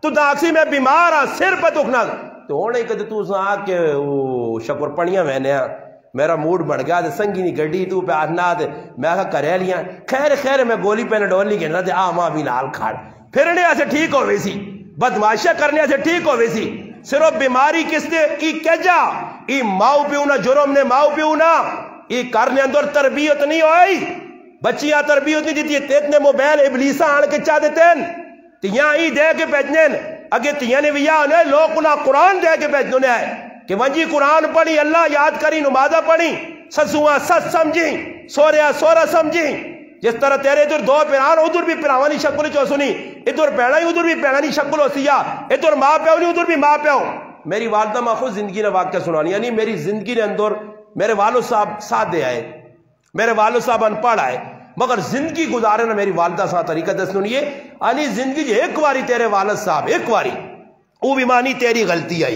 تو داکسی میں بیمار ہاں سر پہ دکھنا تو ہونے کدے تو آ کے شکر پڑیاں میں نے میرا موڈ بڑھ گیا سنگی نہیں گڈی تو پہ آنا میں کہا کرے لیا خیر میں گولی پہنے ڈول نہیں گھننا آ ماں بھی نال کھاڑ پھرنے ایسے ٹھیک ہوئے سی بدماشیاں کرنے ایسے ٹھیک ہوئے سی صرف بیماری کس نے ای کجا ای ماؤ پیونا جرم نے ماؤ پیونا ای کرنے اندر تربیت نہیں ہوئی بچیاں تربیت نہیں دیتی اتنے موبائل ابلیساں آن کے چاہ دیتے ہیں تیاں ای دے کے بیجنے اگے تیاں نے ویا ہونے لوگ انہاں قرآن دے کے بیجنے ہیں کہ ونجی قرآن پڑھی اللہ یاد کری نمازہ پڑھی سسواں سس سمجھی سوریا سورا سمجھی جس طرح تیرے ادھر دو پیران ادھر بھی پیراوانی شکل چو سنی ادھر پیڑا ہی ادھر بھی پیڑانی شکل ہو سیا ادھر ماں پیو نہیں ادھر بھی ماں پیو میری والدہ ماں خود زندگی نے واقعہ سنانی یعنی میری زندگی نے اندر میرے والد صاحب ساتھ دے آئے میرے والد صاحب انپڑھ آئے مگر زندگی گزارے نا میری والدہ صاحب طریقہ دے سنیے یعنی زندگی جو ایک واری تیرے والد صاحب ایک واری وہ بھی مانی تیری غلطی آئی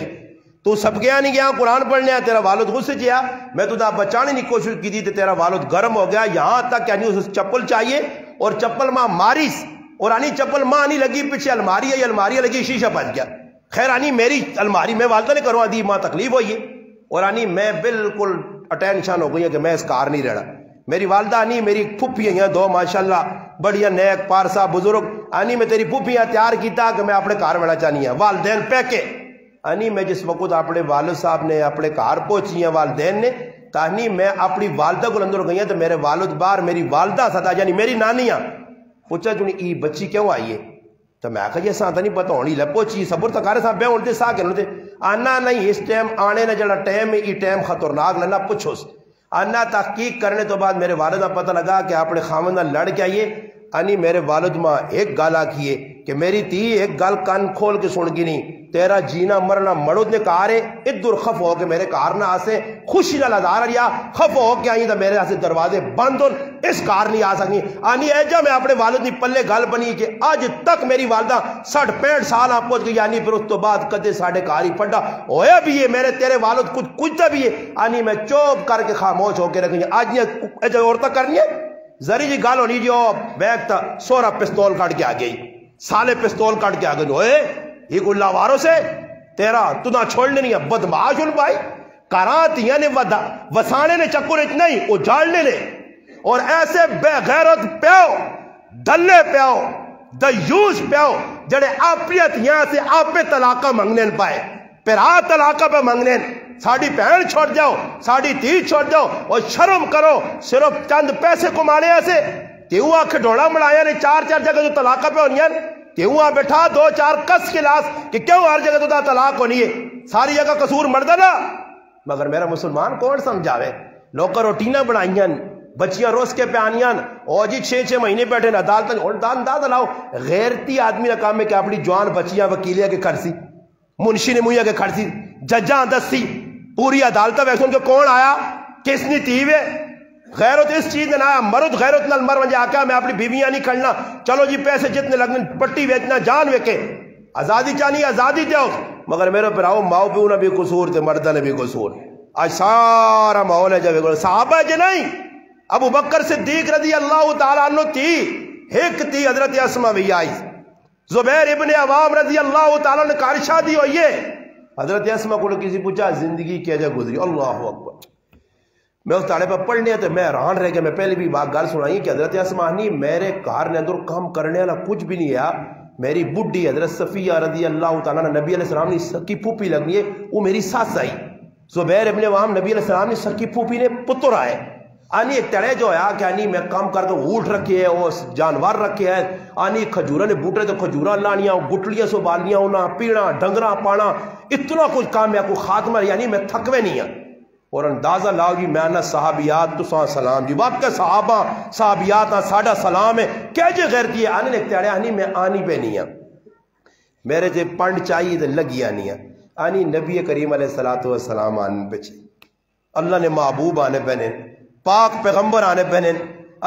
تو سب گیا نہیں گیا قرآن پڑھنے آیا تیرا والد غصے چیا میں تو دا بچانے نہیں کوشش کی تھی تیرا والد گرم ہو گیا یہاں تک یعنی اسے چپل چاہیے اور چپل ماں ماریس اور آنی چپل ماں آنی لگی پیچھے الماری ہے الماری لگی شیشہ بچ گیا خیر آنی میری الماری میں والدہ نے کروا دی ماں تکلیف ہوئی ہے اور آنی میں بالکل اٹینشن ہو گئی ہے کہ میں اس کار نہیں رہنا میری والدہ آنی میری پھپھیاں ہیں دو ماشاءاللہ بڑھیا نیک پارسا بزرگ آنی میں تیری پھپھیاں تیار کیتا کہ میں اپنے کار بڑھا چاہنی ہے والدین پیکے آنی میں جس وقت اپنے والد صاحب نے اپنے کار پہنچی ہیں والدین نے تانی میں اپنی والدہ کو اندر گئی ہیں تو میرے والد بار میری والدہ ستا یعنی میری نانیاں پوچھا جو ای بچی کیوں آئی ہے تو میں کہا یہ ساتھ نہیں پتا ہونی لے پوچھی صبر تکارے صاحب بے ہونے سا کے ہونے آنا نہیں اس ٹائم آنے نہ جڑا ٹائم ہے ای ٹائم خطرناک لنا پوچھو آنا تحقیق کرنے تو بعد میرے والدہ پتہ لگا کہ اپنے خامندہ لڑ کے آئیے آنی میرے والد ماں ایک گالا کیے کہ میری تی ایک گال کان کھول کے سن گی نہیں تیرا جینا مرنا مڑود نے کہا رہے ادھر خف ہو کے میرے کار نہ آسے خوشی نہ لدار رہا خف ہو کے آئیں تو میرے آسے دروازے بند ہوں اس کار نہیں آ سکیں آنی ایجا میں اپنے والد نے پلے گال بنی کہ آج تک میری والدہ 60-65 سال آپ پہنچ گئی یعنی پھر اس تو بعد کدے ساڑھے کاری پڑھا ہویا بھی ہے میرے تیرے والد کچھ کچھ بھی ہے آنی میں چوب کر کے خاموش ہو کے رکھیں آج یہ ایجا عورتہ کرنی ہے ذری جی گال ہونی جو بیگ تا سورا پستول کاٹ کے آ گئی سالے پستول کاٹ کے آ گئی ہوئے یہ گلہ واروں سے تیرا تو نہ چھوڑنے نہیں ہے بدماش ان بھائی کراتیاں نے وسانے نے چکر اتنا ہی اجالنے نے اور ایسے بے غیرت پیو دلے پیو دیوس پیو جڑے اپنیت یہاں سے آپ پہ طلاقہ منگنے پائے پھر آ طلاقہ پہ منگنے ساڑھی پہن چھوڑ جاؤ ساڑھی تی چھوڑ جاؤ اور شرم کرو صرف چند پیسے کمانے ایسے تیوں آکھ ڈھوڑا مڑایا نے 4 جگہ جو طلاقہ پہ ہونی ہے تیوں آ بیٹھا 2-4 کس کے لاس کہ کیوں ہر جگہ تو دا طلاق ہونی ہے ساری جگہ قصور مردہ نا مگر میرا مسلمان کون سمجھاوے لوگ کا روٹینہ بڑھائیاں بچیاں روز کے پیانیاں اور جی 6 مہینے بیٹھے نا داد لاؤ غیرتی آدمی نہ کام میں کہ اپنی جوان بچیاں وکیلیاں کے کھڑسی منشی نے مویا کے کھڑسی ججاں دستی پوری عدالتہ ویسے ان کے کون آیا کس نے تیوے غیرت اس چیز نے نہ مرد غیرت نال مر ونجے آکا میں اپنی بیویاں نہیں کھڑنا چلو جی پیسے جتنے لگنے پٹی ویچنا جان ویکے آزادی چاہنی آزادی دیو مگر میرے پر آؤ ماؤ پیو نہ بھی قصور تھے مردہ نے بھی قصور آج سارا ماحول ہے جب صحابہ جے نہیں ابو بکر صدیق رضی اللہ تعالیٰ عنہ تھی ایک تھی حضرت اسماء بھی آئی زبیر ابن عوام رضی اللہ تعالیٰ نے کار شادی ہوئی ہے حضرت اسماء کو کسی پوچھا زندگی کیا جا گزری اللہ اکبر میں اس تاڑے پر پڑھنے تو میں رہان رہ گیا میں پہلے بھی بات گال سنائی کہ حضرت اسماء نہیں میرے کار نے اندر کام کرنے والا کچھ بھی نہیں ہے میری بڈی حضرت صفیہ رضی اللہ تعالیٰ نے نبی علیہ السلام نے سکی پھوپھی لگنی ہے وہ میری ساس آئی زبیر ابن عوام نبی علیہ السلام نے سکی پھوپھی نے پتر آئے آنی ایک تڑے جو ہے کہ آنی میں کام کر کے اونٹ رکھے ہے اور جانور رکھے ہے آنی کھجورہ نے بوٹے تو کھجورہ لانیاں گٹلیاں سو بالنیاں ہونا پیڑا ڈنگرہ پانا اتنا کچھ کام ہے کوئی خاتمہ یعنی میں تھکوے نہیں ہیں اور اندازہ لاؤ جی میں نہ صحابیات تو سلام جی واقع صحابہ صحابیات ساڑھا سلام ہے کیا جے غیرتی ہے آنے ایک تڑے آنی میں آنی پہ نہیں ہے میرے جے پنڈ چاہیے تو لگی آنی ہے آنی نبی کریم علیہ السلام آنے پہ چاہیے اللہ نے محبوب آنے پہنے پاک پیغمبر آنے پہنے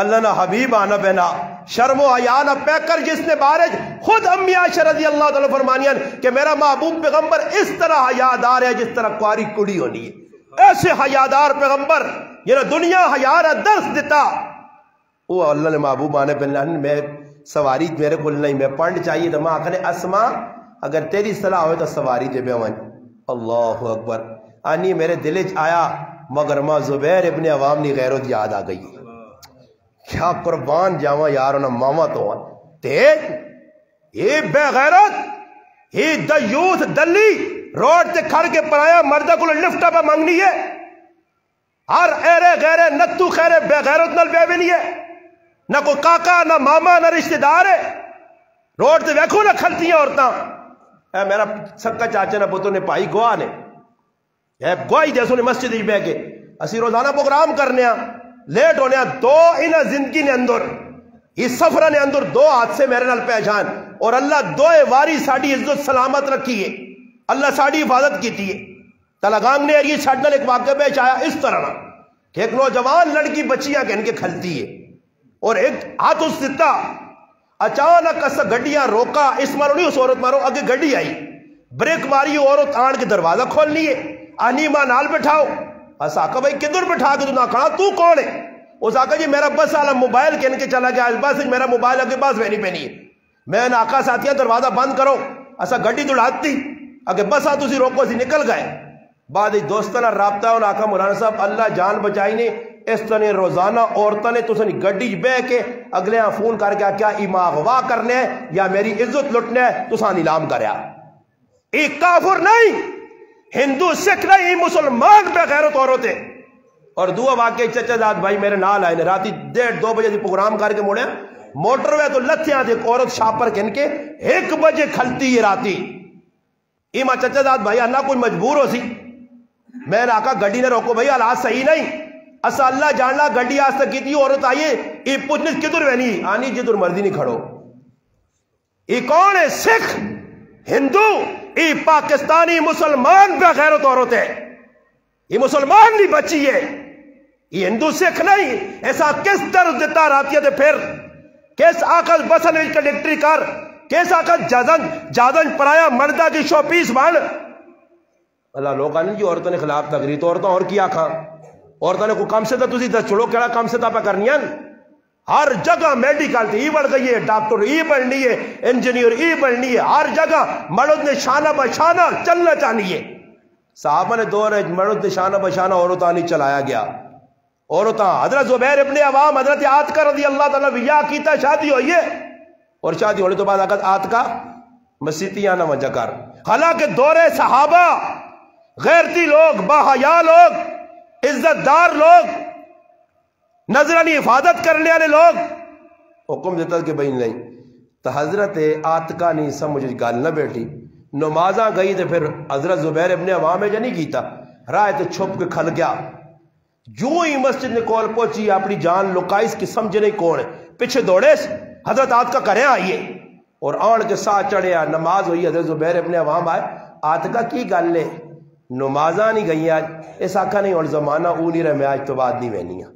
اللہ نے حبیب آنا پہنا شرم و حیا نہ پہ کر جس نے بارج خود امی عائشہ رضی اللہ تعالیٰ فرمانیاں کہ میرا محبوب پیغمبر اس طرح حیادار ہے جس طرح کواری کڑی ہونی ہے ایسے حیادار پیغمبر یہ دنیا حیارہ درس دیتا وہ اللہ نے محبوب آنے پہنا میں سواری میرے کو نہیں میں پنڈ چاہیے تو ماں آخر اسماء اگر تیری صلاح ہوئے تو سواری دے بیوان. اللہ اکبر. آنی میرے دلچ آیا مگر ماں زبیر ابن عوام نی غیرت یاد آ گئی. کیا قربان جاواں یار انہاں ماما تو تیج یہ بے غیرت یہ دیوس دلی روڈ تے کھڑ کے پرایا مردہ کو لفٹا پہ منگنی ہے. ہر ایرے غیرے نتو خیرے بے غیرت نال بے بھی نہیں ہے. نہ کوئی کاکا نہ ماما نہ رشتہ دار ہے. روڈ تے ویکھو نہ کھلتی ہیں عورتاں. اے میرا سکا چاچا نہ پتر نے پائی گواہ نے گواہی دے سو نے مسجد بہ کے اسی روزانہ پروگرام کرنے لیٹ ہونے دو انہ زندگی نے اندر اس سفرہ نے اندر دو حادثے میرے نال پہچان اور اللہ دوئے واری ساڑی عزت سلامت رکھی ہے. اللہ ساڑی حفاظت کی تھی. تلگانگ نے یہ چھڑنا ایک واقعہ پیش آیا اس طرح کہ ایک نوجوان لڑکی بچیاں کہن کے کھلتی ہے اور ایک ہاتھ اس دیتا اچانک اسا گڈیاں روکا اس مارو نہیں اس عورت مارو اگے گڈی آئی بریک ماری عورت آن کے دروازہ کھولنی ہے. آنی ماں نال بٹھاؤ. اسا آقا بھائی کدھر بٹھا کے تو نہ کھڑا تو کون ہے؟ اس آقا جی میرا بس والا موبائل کہن کے چلا گیا بس میرا موبائل اگے بس پہنی پہنی ہے. میں نے آقا ساتھیاں دروازہ بند کرو. اسا گڈی دوڑاتی اگے بس آ تسی روکو سی نکل گئے. بعد دوستانہ رابطہ انہوں آقا مولانا صاحب اللہ جان بچائی نے اس طرح روزانہ عورتوں نے تو سنی گڈی بے کے اگلے ہاں فون کر کے کیا ایما غوا کرنے یا میری عزت لٹنے تو سان نیلام کریا. ایک کافر نہیں ہندو سکھ نہیں مسلمان بے غیرت عورت ہے. اور دعا واقعی چچا زاد بھائی میرے نال آئے نے راتی 1:30 بجے پروگرام کر کے موڑے موٹر وے تو لتھیاں تھے عورت شاپر کہن کے 1 بجے کھلتی ہے راتی. ایما چچا زاد بھائی اللہ کوئی مجبور ہو سی میں نے آقا گڈی نے روکو بھائی حالات صحیح نہیں اسا اللہ جاننا گڈی آستا کی تھی عورت آئیے یہ پوچھنے کدھر وینی آنی جدھر مرضی نہیں کھڑو. یہ کون ہے؟ سکھ ہندو یہ پاکستانی مسلمان بے غیرت عورت ہے. یہ مسلمان نہیں بچی ہے یہ ہندو سکھ نہیں. ایسا کس درد دیتا راتیہ دے پھر کس آقل بسن وچ کنڈکٹری کر کس آقل جادن پرایا مردہ کی شو پیس بان. اللہ لوگ آنے جی عورتوں نے خلاف تقریر تو عورتوں اور کیا کھا عورتوں نے کوئی کم سے تسی دس چھوڑو کیڑا کم سے پہ کرنی ہے. ہر جگہ میڈیکل تھی بڑھ گئی ہے ڈاکٹر ای بڑھنی ہے انجینئر ای بڑھنی ہے ہر جگہ مرد نے شانہ بشانہ چلنا چاہیے. صحابہ نے دور ہے مرد نے شانہ بشانہ عورتانی چلایا گیا. عورتاں حضرت زبیر ابن عوام حضرت عاتقہ رضی اللہ تعالیٰ ویا کیتا شادی ہوئی ہے اور شادی ہونے تو بعد آقا عاتقہ مسیتیاں نہ وجہ کر. حالانکہ دور صحابہ غیرتی لوگ باحیا لوگ عزت دار لوگ نظرانی حفاظت کرنے والے لوگ حکم دیتا کہ بھئی نہیں تو حضرت عاتقہ نہیں سمجھ گال نہ بیٹھی نمازاں گئی تو پھر حضرت زبیر ابن عوام میں نہیں کیتا رائے تو چھپ کے کھل گیا. جو ہی مسجد نے کول پہنچی اپنی جان لکائیس کی سمجھ نہیں کون ہے پیچھے دوڑے حضرت عاتقہ کریں آئیے اور آن کے ساتھ چڑھے نماز ہوئی. حضرت زبیر ابن عوام آئے عاتقہ کی گل ہے نمازاں نہیں گئی آج اس آقا نہیں اور زمانہ او نہیں رہے میں آج تو بعد نہیں وینی ہاں.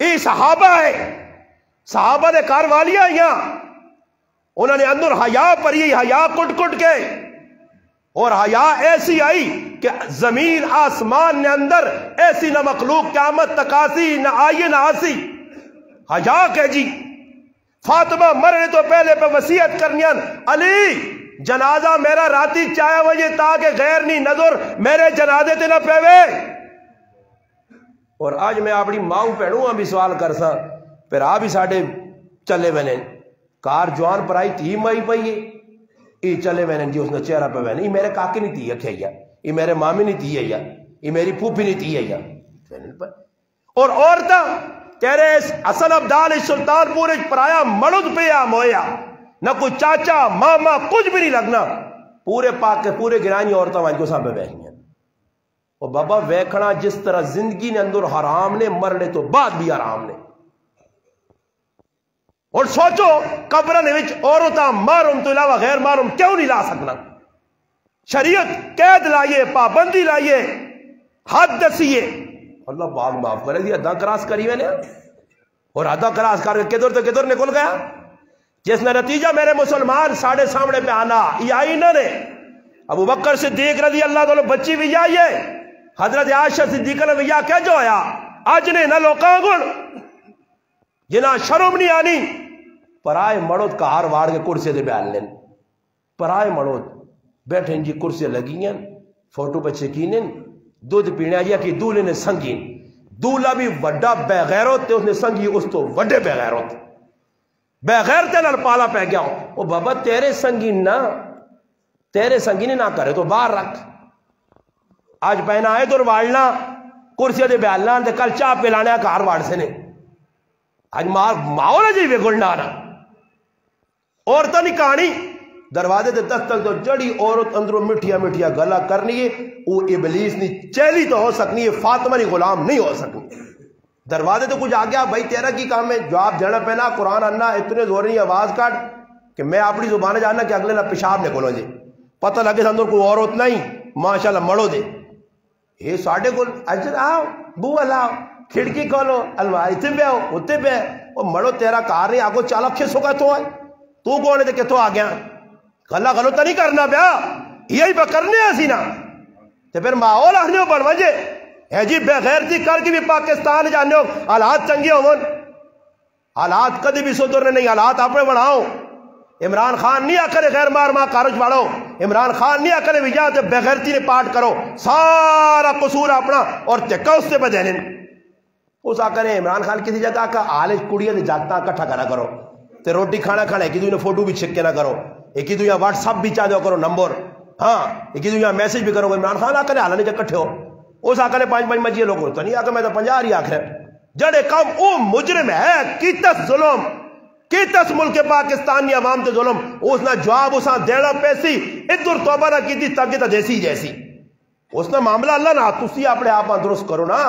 یہ صحابہ ہے صحابہ نے کاروالیاں یہاں انہوں نے اندر حیا پری حیا کٹ کٹ کے اور حیا ایسی آئی کہ زمین آسمان نے اندر ایسی نہ مخلوق قیامت تک آسی نہ آئیے نہ آسی. حیا کہ جی فاطمہ مرنے تو پہلے پہ وصیت کرنی علی جنازہ میرا راتی 4 بجے تاکہ غیر نہیں نظر میرے جنازے تے نہ پیوے. اور آج میں اپنی ماں پہنوں بھی سوال کر سا پھر آ بھی ساڑھے چلے بنے کار جوان پر آئی تھی مائی پئی یہ چلے بنے جی اس نے چہرہ پہ بنے یہ میرے کاکے نہیں تھی اکھے یہ میرے مامی نہیں تھی یہ میری پھوپھی نہیں تھی. اور عورتاں تیرے اصل عبدال سلطان پورے پرایا مرد پہ یا مویا نہ کوئی چاچا ماما کچھ بھی نہیں لگنا پورے پاک کے پورے گرانی عورتوں والی کو سب پہ بیٹھی ہیں. اور بابا ویکھنا جس طرح زندگی نے اندر حرام نے مرنے تو بعد بھی حرام نے. اور سوچو قبرن وچ عورتاں محرم تو علاوہ غیر محرم کیوں نہیں لا سکنا. شریعت قید لائیے پابندی لائیے حد دسیے اللہ باغ معاف کرے دی حداں کراس کری میں نے اور حداں کراس کر کے کدھر تو کدھر نکل گیا جس نے نتیجہ میرے مسلمان ساڑھے سامنے پہ آنا یہ آئی نہ نے. ابو بکر صدیق رضی اللہ تعالیٰ بچی بھی آئیے حضرت عائشہ صدیقہ نے ویا کیا جو آیا آج نے نہ لوکاں گن جنا شرم نہیں آنی پر آئے مڑد کا ہار وار کے کرسے دے بیان لین پرائے مڑو بیٹھے جی کرسیاں لگی ہیں فوٹو پہ چکین دودھ پینے جی کہ دولے نے سنگین دولا بھی وڈا بے غیرت تے اس نے سنگی اس تو وڈے بے غیرت بے غیرتے نال پالا پہ گیا وہ بابا تیرے سنگین نہ کرے تو باہر رکھ آج پہنا آئے دور والنا کرسیاں دے بیالنا دے کل چاہ پلانے کار واڑ سے نے آج ماحول جی بگڑنا نا عورتوں نے کہانی دروازے دے دستک تو جڑی عورت اندروں مٹھیا مٹھیا گلا کرنی ہے وہ ابلیس نہیں چیلی تو ہو سکنی ہے فاطمہ نہیں غلام نہیں ہو سکنی دروازے تو کچھ آ گیا بھائی تیرا کی کام ہے جواب دینا پہنا قرآن انا اتنے زور نہیں آواز کاٹ کہ میں اپنی زبان جاننا کہ اگلے نہ پیشاب نکلو جی پتہ لگے اندر کوئی عورت نہیں ماشاءاللہ مڑو دے یہ ساڑھے کو اجر آؤ بو لاؤ کھڑکی کھولو الماری اتنے پہ ہو اتنے پہ وہ مڑو تیرا کار نہیں آگو چالا کھسو گا تو ہے تو کون ہے کہ تو آ گیا گلا غلط نہیں کرنا پیا یہی پہ کرنے ہیں نا تو پھر ماحول آنے ہو بن وجے ہے جی بے غیرتی کر کے بھی پاکستان جانے ہو حالات چنگے ہو حالات کدی بھی سدھرنے نہیں حالات اپنے بڑھاؤ عمران خان نہیں آکر غیر مار ماں کارج بڑھو عمران خان نہیں آکر وجہ تے بے غیرتی نے پاٹ کرو سارا قصور اپنا اور تکا اس سے پہ دینے اس آکر عمران خان کسی جگہ کا آلج کڑیاں دے جاگتا کٹھا کرا کرو تے روٹی کھانا کھانا ایک دوسرے فوٹو بھی چھک کے نہ کرو ایک دوسرے واٹس اپ بھی چاہ دو کرو نمبر ہاں ایک دوسرے میسج بھی کرو عمران خان آکر حالانی جا کٹھے ہو اس آکر 5 مجھے لوگ تو نہیں آکر میں تو 50 ہی آخر جڑے کام او مجرم ہے کیتس ظلم کیتس ملک پاکستان نی عوام تے ظلم اس نے جواب اساں دینا پیسی ادھر توبہ نہ کی تاکہ تا دیسی جیسی اس نے معاملہ اللہ نہ تسی اپنے آپ درست کرو نا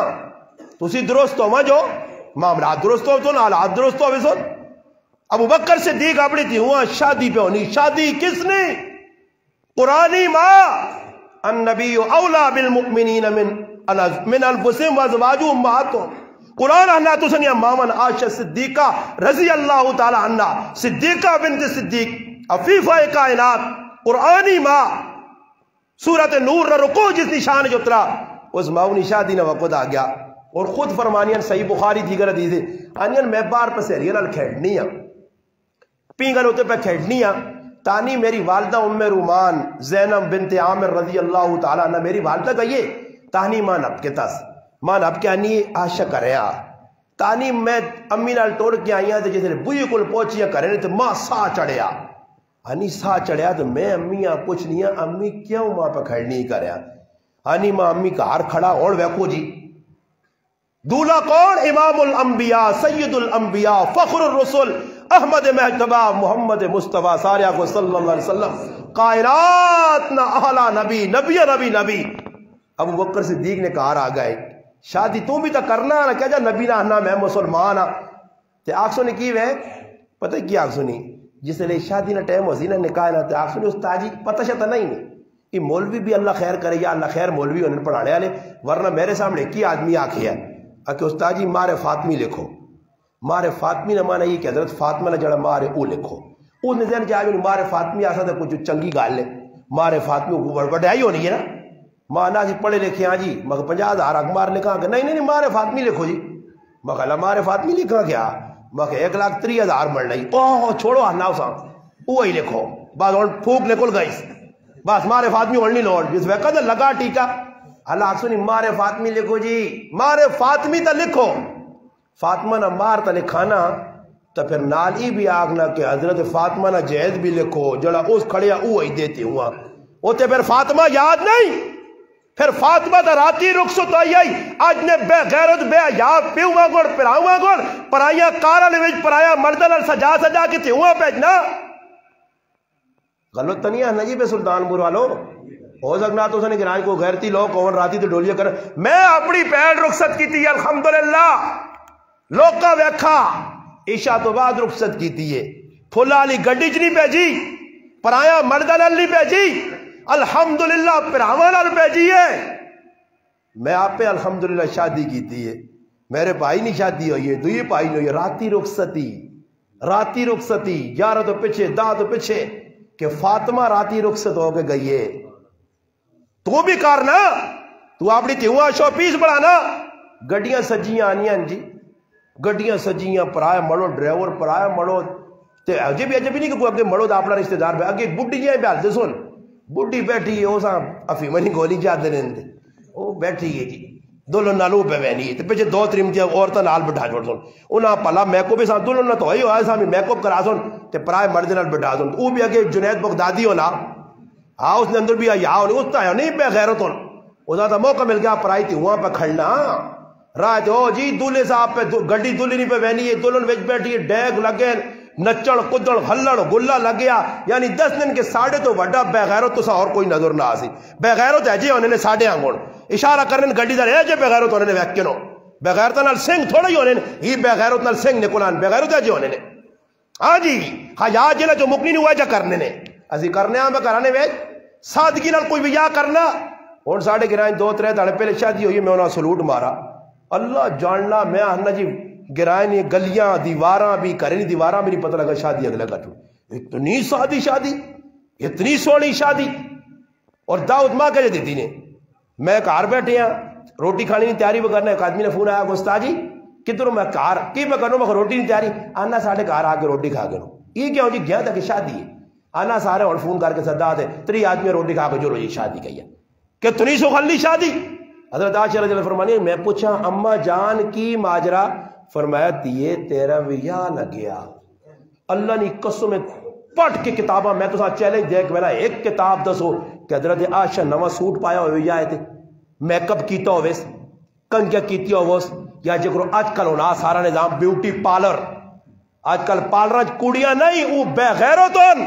تسی درست ہو جو معاملات درست ہو تو حالات درست ہو سن ابو بکر صدیق اپنی تھی ہوا شادی پہ ہونی شادی کس نے قرآنی ماں النبی اولا بالمؤمنین من انفسہم وازواجہ امہاتہم قرآن اللہ تو سنیا مامن عائشہ صدیقہ رضی اللہ تعالی عنہ صدیقہ بنت صدیق عفیفہ کائنات قرآنی ماں سورت نور رکو جس نشان جو اترا اس ماؤنی شادی نے وقت آ گیا اور خود فرمانیاں صحیح بخاری دیگر حدیث انین میں بار پہ سہریاں نال کھیڑنی ہاں پینگل ہوتے پہ کھیڑنی ہاں تانی میری والدہ ام رومان زینب بنت عامر رضی اللہ تعالی عنہ میری والدہ کہیے تانی ماں نب کے تاس ماں نب کے آنی آشا کریا تانی میں امی نال توڑ کے آئیاں تھے جیسے بوئی کل پوچھیا کرے تو ماں سا چڑھیا آنی سا چڑھیا تو میں امی آن پوچھ نہیں امی کیوں ماں پہ کھڑنی کریا آنی ماں امی کا ہار کھڑا اور ویکو جی دولا کون امام الانبیاء سید الانبیاء فخر الرسل احمد مہتبہ محمد مصطفیٰ ساریہ کو صلی اللہ علیہ وسلم کائنات نہ اہلا نبی نبی نبی نبی ابو بکر صدیق نے کہا آ گئے شادی تو بھی تو کرنا نا کیا جا نبی نہ آنا میں مسلمان ہاں تے آگ سنی کی وے پتہ کی آگ سنی جس لئے شادی نہ ٹائم ہو سی نہ نکاح نہ تے آگ سنی استاجی پتہ شتا نہیں یہ مولوی بھی اللہ خیر کرے یا اللہ خیر مولوی انہیں پڑھانے والے ورنہ میرے سامنے کی آدمی آکھی ہے کہ استاجی مارے فاطمی لکھو مارے فاطمی نے مانا یہ کہ حضرت فاطمہ نے جڑا مارے او لکھو اس نے ذہن چاہے مارے فاطمی آسا تھا کچھ چنگی گال لے مارے فاطمی کو بڑھائی ہونی ہے نا مانا جی پڑھے لکھے ہاں جی مگر 50,000 اخبار لکھا کہ نہیں نہیں مارے فاطمی لکھو جی مگر اللہ مارے فاطمی لکھا کیا مگر 1,30,000 مر نہیں اوہ چھوڑو ہناو سا وہی لکھو بس اور پھوک نکل گئی بس مارے فاطمی اڑنی لوٹ جس وقت لگا ٹیکا اللہ سنی مارے فاطمی لکھو جی مارے فاطمی تا لکھو فاطمہ نہ مار تا لکھانا تو پھر نالی بھی آگنا کہ حضرت فاطمہ نہ جہد بھی لکھو جڑا اس کھڑیا وہی دیتی ہوا وہ تے پھر فاطمہ یاد نہیں پھر فاطمہ تا راتی رخصت ہوئی آج نے بے غیرت بے یاد پیوہ گوڑ پراؤں گوڑ پرائیاں کارا لیویج پرایا مردن سجا سجا کی تھی ہوا پیجنا غلط تنیہ نجیب سلطان بروالو ہو سکنا تو سنے گراج کو غیرتی لوگ کون راتی تو ڈولیے کر میں اپنی پیر رخصت کی تھی الحمدللہ لوگ کا ویکھا عشاء تو بعد رخصت کی تھی پھولا علی گڈی چ نہیں پیجی پرایا مردن علی پیجی الحمدللہ پراوان علی پیجی ہے میں آپ پہ الحمدللہ شادی کی تھی میرے بھائی نہیں شادی ہوئی ہے دوئی بھائی نہیں ہوئی راتی رخصتی یارہ تو پچھے دا تو پچھے کہ فاطمہ راتی رخصت ہو کے گئی ہے تو بھی کرنا تو اپنی تیوہاں شو پیس بڑھانا گڈیاں سجیاں آنیاں جی گڈیاں سجیاں پرایا مڑو ڈرائیور پرایا مڑو تے اجے بھی نہیں کہ کوئی اگے مڑو دا اپنا رشتہ دار اگے بڈھی جی بیال دے سن بڈھی بیٹھی ہے وہ افیمہ نہیں گولی جاتے رہتے وہ بیٹھی ہے جی دلہن نالو پہ بہنی ہے پیچھے دو تریم جی عورتیں نال بٹھا چھوڑ سن انہاں پلا میک اپ سان دلہن نہ تو ہوئی ہوئے سامی میک اپ کرا سن تے پرائے مرد نال بٹھا سن وہ بھی اگے جنید بغدادی ہونا ہاں اس نے اندر بھی آیا ہونے اس تا نہیں پہ غیرت ہون اس دا موقع مل گیا پرائی تھی وہاں پہ کھڑنا راہ تے او جی دولے صاحب پہ گڈی دلی نہیں پہ بہنی ہے دلہن وچ بیٹھی ہے ڈیگ لگے نچڑ کدڑ ہلڑ گلا لگیا یعنی 10 دن کے ساڑھے تو وڈا بے غیرت تو سا اور کوئی نظر نہ آسی بے غیرت ہے جی ہونے نے ساڑھے آنگون اشارہ کرنے گڈی دا رہے جے بے غیرت ہونے نے ویکینو بے غیرت نال سنگ تھوڑا ہی ہونے ہی بے غیرت نال سنگ نکلان بے غیرت ہے جی ہونے نے ہاں جی حیا جنہ جو مکنی نہیں ہوا جا کرنے نے اسی کرنے ہاں میں کرانے ویج سادگی نال کوئی بھی یا کرنا اور ساڑھے گرائیں 2-3 دھاڑے پہلے شادی ہوئی میں انہاں سلوٹ مارا اللہ جاننا میں آہنا جی گرائیں گلیاں دیواراں بھی کرنی دیواراں بھی نہیں پتہ لگا شادی اگلے کا ٹھو اتنی سادی شادی اتنی سونی شادی اور دعوت ماں کہے دیتی نے میں کار بیٹھے ہیں روٹی کھانے کی تیاری کرنا ایک آدمی نے فون آیا گوستا جی کدھروں میں کار کی میں کروں میں روٹی نہیں تیاری آنا ساڑھے کار آ کے روٹی کھا کے یہ کیا ہو جی گیا تھا کہ شادی ہے آنا سارے اور فون کر کے صدا دے 3 آدمی روٹی کھا کے جو روزی شادی کہی ہے کہ تنی سو خلی شادی حضرت عائشہ رضی اللہ فرمانی میں پوچھا اماں جان کی ماجرا فرمایا دیے تیرا ویا لگیا اللہ نے قسم پٹ کے کتاباں میں تو ساتھ چیلنج دیکھ میرا ایک کتاب دسو کہ حضرت عائشہ نواں سوٹ پایا ہوئے آئے تھے میک اپ کیتا ہوئے کنجا کیتی ہوئے یا جکرو آج کل ہونا سارا نظام بیوٹی پارلر آج کل پارلر کڑیاں نہیں وہ بے غیرتن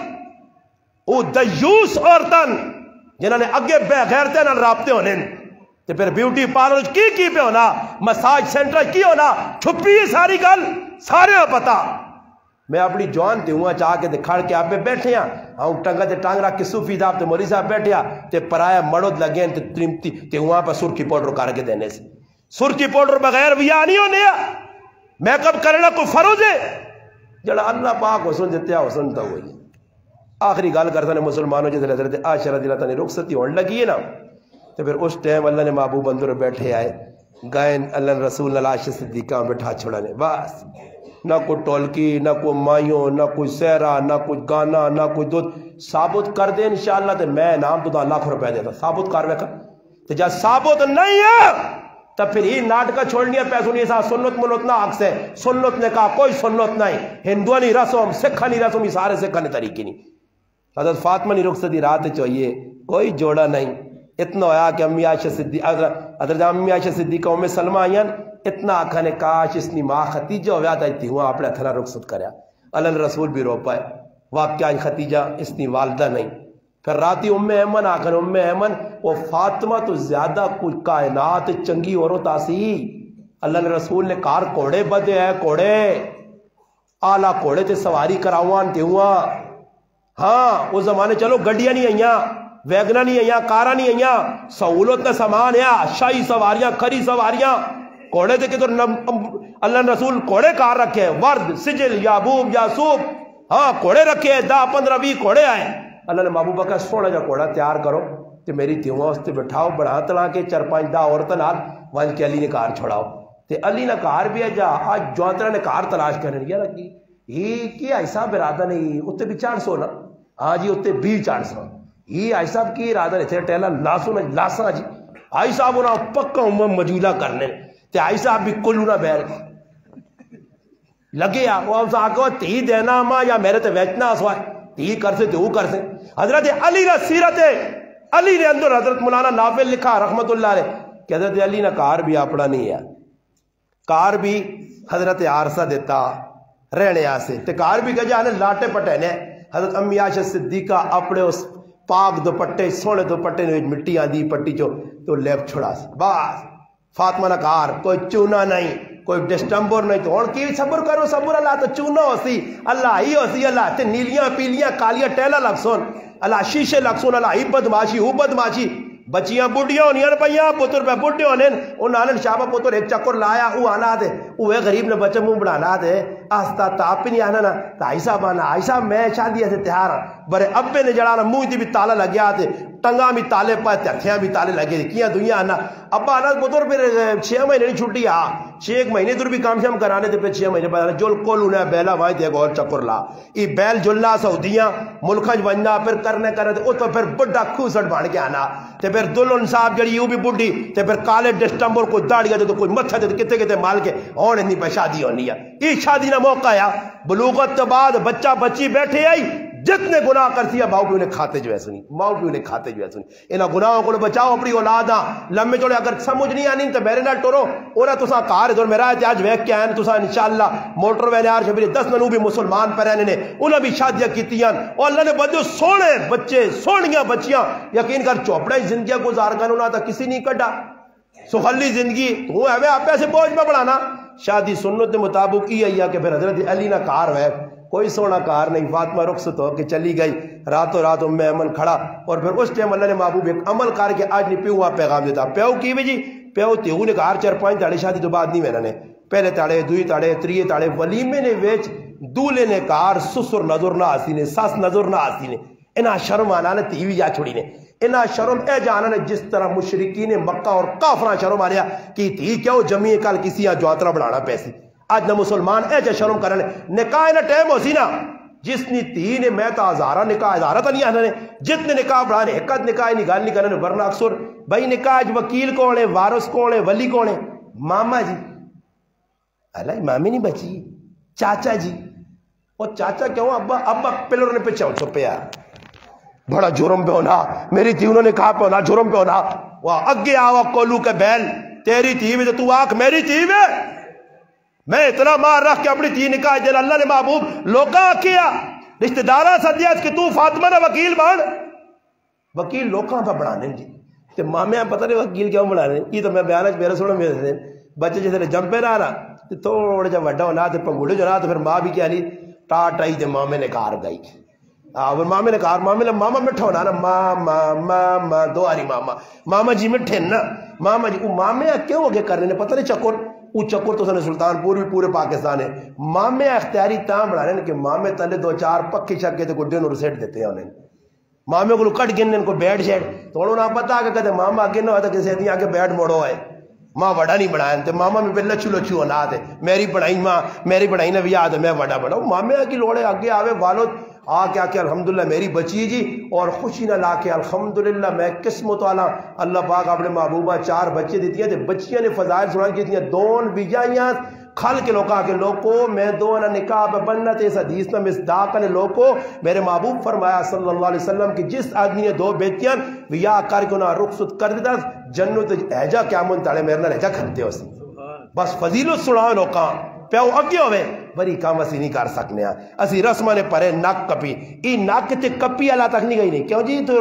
وہ دیوس عورتن جنہوں نے اگے بے غیرتے نال رابطے ہونے تو پھر بیوٹی پارلر کی پہ ہونا مساج سینٹر کی ہونا چھپی ہے ساری گل سارے پتا میں اپنی جوان تے ہوا چاہ کے کھڑ کے آپ پہ بیٹھے ہیں ہوں ٹنگا تے ٹانگ رکھ کے صوفی صاحب تے مولی صاحب بیٹھے تے پرایا مڑد لگے تے ہوا پہ سرخی پاؤڈر کر کے دینے سے سرخی پاؤڈر بغیر ویا نہیں ہونے میک اپ کرنا کوئی فرض ہے جڑا اللہ پاک حسن دیتے ہیں حسن تو ہوئی آخری گل کرتا نے مسلمانوں جیسے حضرت عائشہ رضی اللہ تعالیٰ رخصتی ہونے لگی ہے نا تو پھر اس ٹائم اللہ نے محبوب اندر بیٹھے آئے گائن اللہ رسول اللہ عائشہ صدیقہ بٹھا چھوڑانے بس نہ کوئی ٹولکی نہ کوئی مائیوں نہ کوئی سہرا نہ کوئی گانا نہ کوئی دودھ ثابت کر دے انشاءاللہ تو میں نام تو لاکھ روپے دیتا ثابت کر وے کر تو جب ثابت نہیں ہے تب پھر یہ ناٹکا چھوڑنی ہے پیسوں نہیں ساتھ سنت منت نہ حق سے سنت نے کہا کوئی سنت نہیں ہندوانی رسم سکھانی رسم یہ سارے سکھانے طریقے نہیں حضرت فاطمہ نہیں رخصتی رات چاہیے کوئی جوڑا نہیں اتنا ہویا کہ امی عائشہ صدیقہ حضرت امی عائشہ صدیقہ ام سلمہ آئین اتنا آکھا نے کاش اس نے ماں ختیجہ ہویا تھا اتنی ہوا اپنے اتنا رخصت کریا اللہ رسول بھی رو پائے واقعہ ختیجہ اس نے والدہ نہیں پھر راتی ام ایمن آکھن ام ایمن وہ فاطمہ تو زیادہ کوئی کائنات چنگی عورت آسی اللہ رسول نے کار کوڑے بدے ہے کوڑے آلہ کوڑے تے سواری کراوان تے ہوا ہاں وہ زمانے چلو گڈیاں نہیں آئیاں ویگنا نہیں آئیاں کارا نہیں آئیاں سہولت نہ سامان ہے شاہی سواریاں کھری سواریاں کوڑے دے کے تو اللہ رسول کوڑے کار رکھے ورد سجل یابوب یاسوب ہاں کوڑے رکھے 10-15-20 کوڑے آئے اللہ نے محبوبہ کا سونا جا کوڑا تیار کرو تے میری تیوہاں اس تے بٹھاؤ بڑھا تلا کے 4-5 عورتیں نال وانج کے علی نے کار چھوڑاؤ تے علی نے کار بھی جا آج جوانترہ نے کار تلاش کرنے گیا لگی یہ کیا ایسا برادہ نہیں اتے بھی 400 نا ہاں جی اتے بھی 400 یہ آئی صاحب کی ارادہ نہیں تھے ٹیلا لاسا جی آئی صاحب انہاں پکا امم مجولہ کرنے تے آئی صاحب بھی کلونا بیل لگے وہ آگو تی دینا ماں یا میرے تے ویچنا آسوائے تی کر سے تے وہ کر سے حضرت علی نے سیرت علی نے اندر حضرت مولانا نافل لکھا رحمت اللہ علیہ کہ حضرت علی نے کار بھی اپنا نہیں ہے کار بھی حضرت عارضہ دیتا رہنے آسے تے کار بھی کہ جانے لاٹے پٹینے حضرت امی عائشہ صدیقہ اپنے اس پاک دوپٹے سونے دوپٹے نے مٹی آندھی پٹی جو تو لیپ چھوڑا سی بس فاطمہ نہ کار کوئی چونا نہیں کوئی ڈسٹمبر نہیں تو اور کی صبر کرو صبر اللہ تو چونا ہو سی اللہ ہی ہو سی اللہ تے نیلیاں پیلیاں کالیاں ٹیلا لگ سون اللہ شیشے لگ سون اللہ ہی بدماشی ہو بدماشی بچیاں بڑھیاں ہونیاں پہیاں پتر پہ بڑھے ہونے ان آنن شابہ پتر ایک چکر لایا وہ آنا دے وہ غریب نے بچے منہ بڑھانا دے آستا تاپ نہیں آنا نا تو آئی صاحب آنا آئی صاحب میں شادی ایسے تیار برے ابے نے جڑانا منہ دی بھی تالا لگیا تھے ٹنگا بھی تالے پائے تھیاں بھی تالے لگے تھے کیا دنیا آنا ابا آنا پتر پھر 6 مہینے نہیں چھٹی آ 6 مہینے دور بھی کام شام کرانے تھے پھر 6 مہینے بعد جول کول انہیں بیلا وائیں تھے اور چکر لا یہ بیل جلنا سعودیاں ملکہ بننا پھر کرنے تو تو پھر بڑا کھوسٹ بان کے آنا تے پھر دلہن صاحب جڑی یوں بھی بڑھی تے پھر کالے ڈسٹمبر کوئی داڑیا تو کوئی متھا تے کتے کتے مال کے اور اتنی پہ شادی ہونی ہے یہ شادی نہ موقع ہے بلوغت کے بعد بچہ بچی بیٹھے آئی جتنے گناہ کرتی ہے ماؤ پیو نے کھاتے جو ہے سنی ماؤ پیو نے کھاتے جو ہے سنی انہاں گناہوں کو بچاؤ اپنی اولاداں لمبے چوڑے اگر سمجھ نہیں آنی تو میرے نال ٹورو اور تساں کار ادھر میرا آج ویکھ کے آئے تساں انشاءاللہ موٹر وینے آر شبیر 10 ننو بھی مسلمان پہ رہنے نے انہاں بھی شادیاں کیتیاں اور اللہ نے بدو سونے بچے سونیاں بچیاں یقین کر چوپڑا ہی زندگیاں گزار کر انہاں تا کسی نہیں کڈا سخلی زندگی تو ہے آپ ایسے بوجھ میں بڑھانا شادی سنت کے مطابق ہی ہے کہ پھر حضرت علی نہ کار ہے کوئی سونا کار نہیں فاطمہ رخصت ہو کے چلی گئی راتوں رات ایمن کھڑا اور پھر اس ٹائم اللہ نے محبوب ایک عمل کر کے آج نہیں پیو پیغام دیتا پیو کی بھی جی پیو تیو نے کہا 4-5 تاڑے شادی تو بعد نہیں میرا نے پہلے تاڑے دوئی تاڑے تریے تاڑے ولیمے نے ویچ دولے نے کار سسر نظر نہ آسی نے ساس نظر نہ آسی نے انہا شرم آنا نے تیوی جا چھوڑی نے انہا شرم اے جانا نے جس طرح مشرقین مکہ اور کافران شرم آنیا کہ تی کیا ہو جمعی کال کسی ہاں جواترہ بڑھانا پیسی آج نہ مسلمان اے جا شرم کرنے نکاح نہ ٹیم ہو سی نا جس نے تی نے میں تا ہزارہ نکاح ہزارہ تا نہیں آنا نے جتنے نکاح بڑھانے حقت نکاح نہیں گال نہیں کرنے ورنہ اکثر بھائی نکاح وکیل کون ہے وارث کون ہے ولی کون ہے ماما جی اللہ مامی نہیں بچی چاچا جی اور چاچا کیوں ابا پلر نے پہ چاؤ چھپیا بڑا جرم پہ ہونا میری تھی انہوں نے کہا پہ ہونا جرم پہ ہونا وہ اگے آوا کولو کے بیل تیری تھی میں تو آنکھ میری تھی میں اتنا مار رکھ کے اپنی تھی نکاح جل اللہ نے محبوب لوکاں کیا رشتہ دارہ سدیا کہ تو فاطمہ نے وکیل بان وکیل لوکاں پہ بڑھانے جی تو مامے پتہ نہیں وکیل کیوں بڑھانے یہ تو میں بیانہ میرے سوڑا میرے سے بچے جیسے جم پہ رہا تو تھوڑا جا وڈا ہونا تو پنگوڑے جو رہا تو پھر ماں بھی کیا نہیں ٹاٹ آئی تو مامے نے کار گئی اور مامے نے کہا ماما مٹھا ہونا نا ماما دو آری ماما جی مٹھے نا ماما جی وہ مامے کیوں ہوگے کرنے نے پتہ نہیں چکر وہ چکر تو سنے سلطان پور بھی پورے پاکستان ہے مامے اختیاری تاں بڑھانے کہ مامے تلے 2-4 پکے چکے تو گڈے نور سیٹ دیتے ہیں انہیں مامے کو کٹ گننے ان کو بیٹ شیٹ تو انہوں نے پتا کہ کہتے ماما آگے نہ ہوتا کسی دیں آگے بیٹ موڑو ہے ماں وڑا نہیں بڑھائیں تو ماما میں پہلے لچو ہونا تھے میری پڑھائی ماں میری پڑھائی نے بھی یاد ہے میں وڑا بڑھا مامے کی لوڑے آگے آوے والد آ کے آکے الحمدللہ میری بچی جی اور خوشی نہ لا کے الحمدللہ میں قسمت والا اللہ پاک اپنے محبوبہ 4 بچے دیتی ہیں بچیاں نے فضائل سنائی کی تھی دون بیجائیاں کھل کے لوکاں کے لوکو میں دونہ نکاح پہ بننا تھے اس حدیث میں مصداق نے لوکو میرے محبوب فرمایا صلی اللہ علیہ وسلم کہ جس آدمی نے 2 بیٹیاں ویا کر کے انہاں رخصت کر دیتا جنت ایجا قیامت تاڑے میرے نال ایجا کھلتے ہو سی بس فضیلت سناؤ لوکاں پیو اگے ہوئے بری کام اسی نہیں کر سکنے ہیں اسی رسمہ نے پرے ناک کپی ای ناک تے کپی اللہ تک نہیں گئی نہیں کیوں جی تو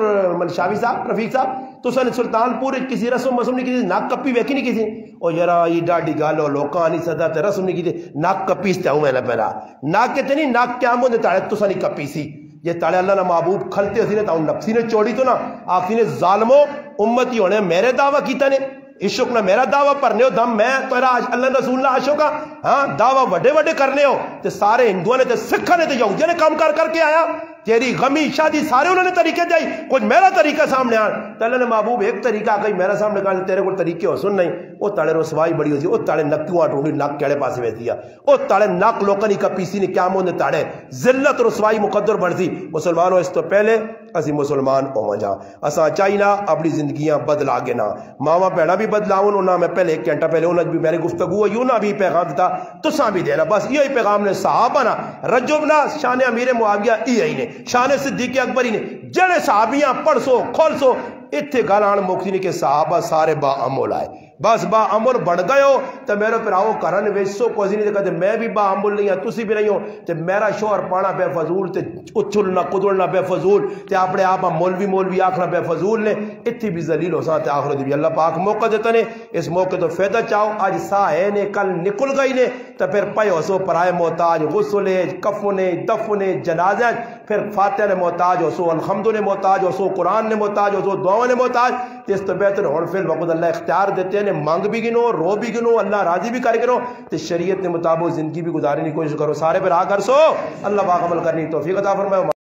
شاوی صاحب رفیق صاحب تو سن سلطان پور کسی رسم مسم نہیں کسی ناک کپی ویکھی نہیں کسی او یرا یہ ڈاڈی گالو لوکاں نہیں صدا تے رسم نہیں کسی ناک کپی اس تے ہوں میں پہلا ناک تے نہیں ناک قیامت دے تاڑے تو سنی کپی سی یہ تاڑے اللہ نے محبوب کھلتے اسی نے تاؤں نفسی نے چوڑی تو نا آخری نے ظالموں امتی ہونے میرے دعویٰ کیتا نے عشق نہ میرا دعویٰ پرنے ہو دم میں تو اللہ رسول اللہ عشق کا ہاں دعویٰ وڈے وڈے کرنے ہو تے سارے ہندووں نے تے سکھا نے تے یہودیوں نے کام کر کے آیا تیری غمی شادی سارے انہوں نے طریقے جائی کچھ میرا طریقہ سامنے آن تو اللہ نے محبوب ایک طریقہ کہیں میرا سامنے کہا تیرے کو طریقے ہو سن نہیں وہ تاڑے رسوائی بڑی ہوتی وہ تاڑے نکیوں آٹھوڑی ناک کیڑے پاسے بیتی ہے وہ تاڑے ناک لوکنی کا پیسی نے کیا مون تاڑے ذلت رسوائی مقدر بڑھتی مسلمانوں اس تو پہلے اسی مسلمان ہو جا اساں چاہینا اپنی زندگیاں بدلا گے نا ماما پہنا بھی بدلاؤں انہاں میں پہلے 1 گھنٹہ پہلے انہاں بھی میرے گفتگو یوں نہ بھی پیغام دیتا تو ساں بھی دینا بس یہی پیغام نے صحابہ نا رجب نا شان امیر معاویہ یہی نے شان صدیق اکبری نے جڑے صحابیاں پڑھ سو کھول سو اتھے گالان موکتی نے کہ صحابہ سارے با عمل آئے بس با عمل بڑھ گئے ہو تو میرے پر آؤ کرن ویسو کوئی نہیں کہتے میں بھی با عمل نہیں ہوں تسی بھی نہیں ہو تو میرا شوہر پانا بے فضول تے اچھلنا قدرنا بے فضول تے اپنے آپ مولوی آخنا بے فضول نے اتھی بھی ذلیل ہو سا تے آخر دی بھی اللہ پاک موقع دیتا نے اس موقع تو فیدہ چاہو آج ساہے نے کل نکل گئی نے تو پھر پائے ہو سو پرائے محتاج غسلے کفنے دفنے جنازہ پھر فاتحہ نے محتاج ہو سو الحمد نے محتاج ہو سو قرآن نے محتاج ہو سو دعاؤں نے محتاج اس تو بہتر ہون فی الوقت اللہ اختیار دیتے ہیں مانگ بھی گنو رو بھی گنو اللہ راضی بھی کر گنو تو شریعت نے مطابق زندگی بھی گزارنے کی کوشش کرو سارے پر آ کر سو اللہ پاک عمل کرنی توفیق عطا فرمائے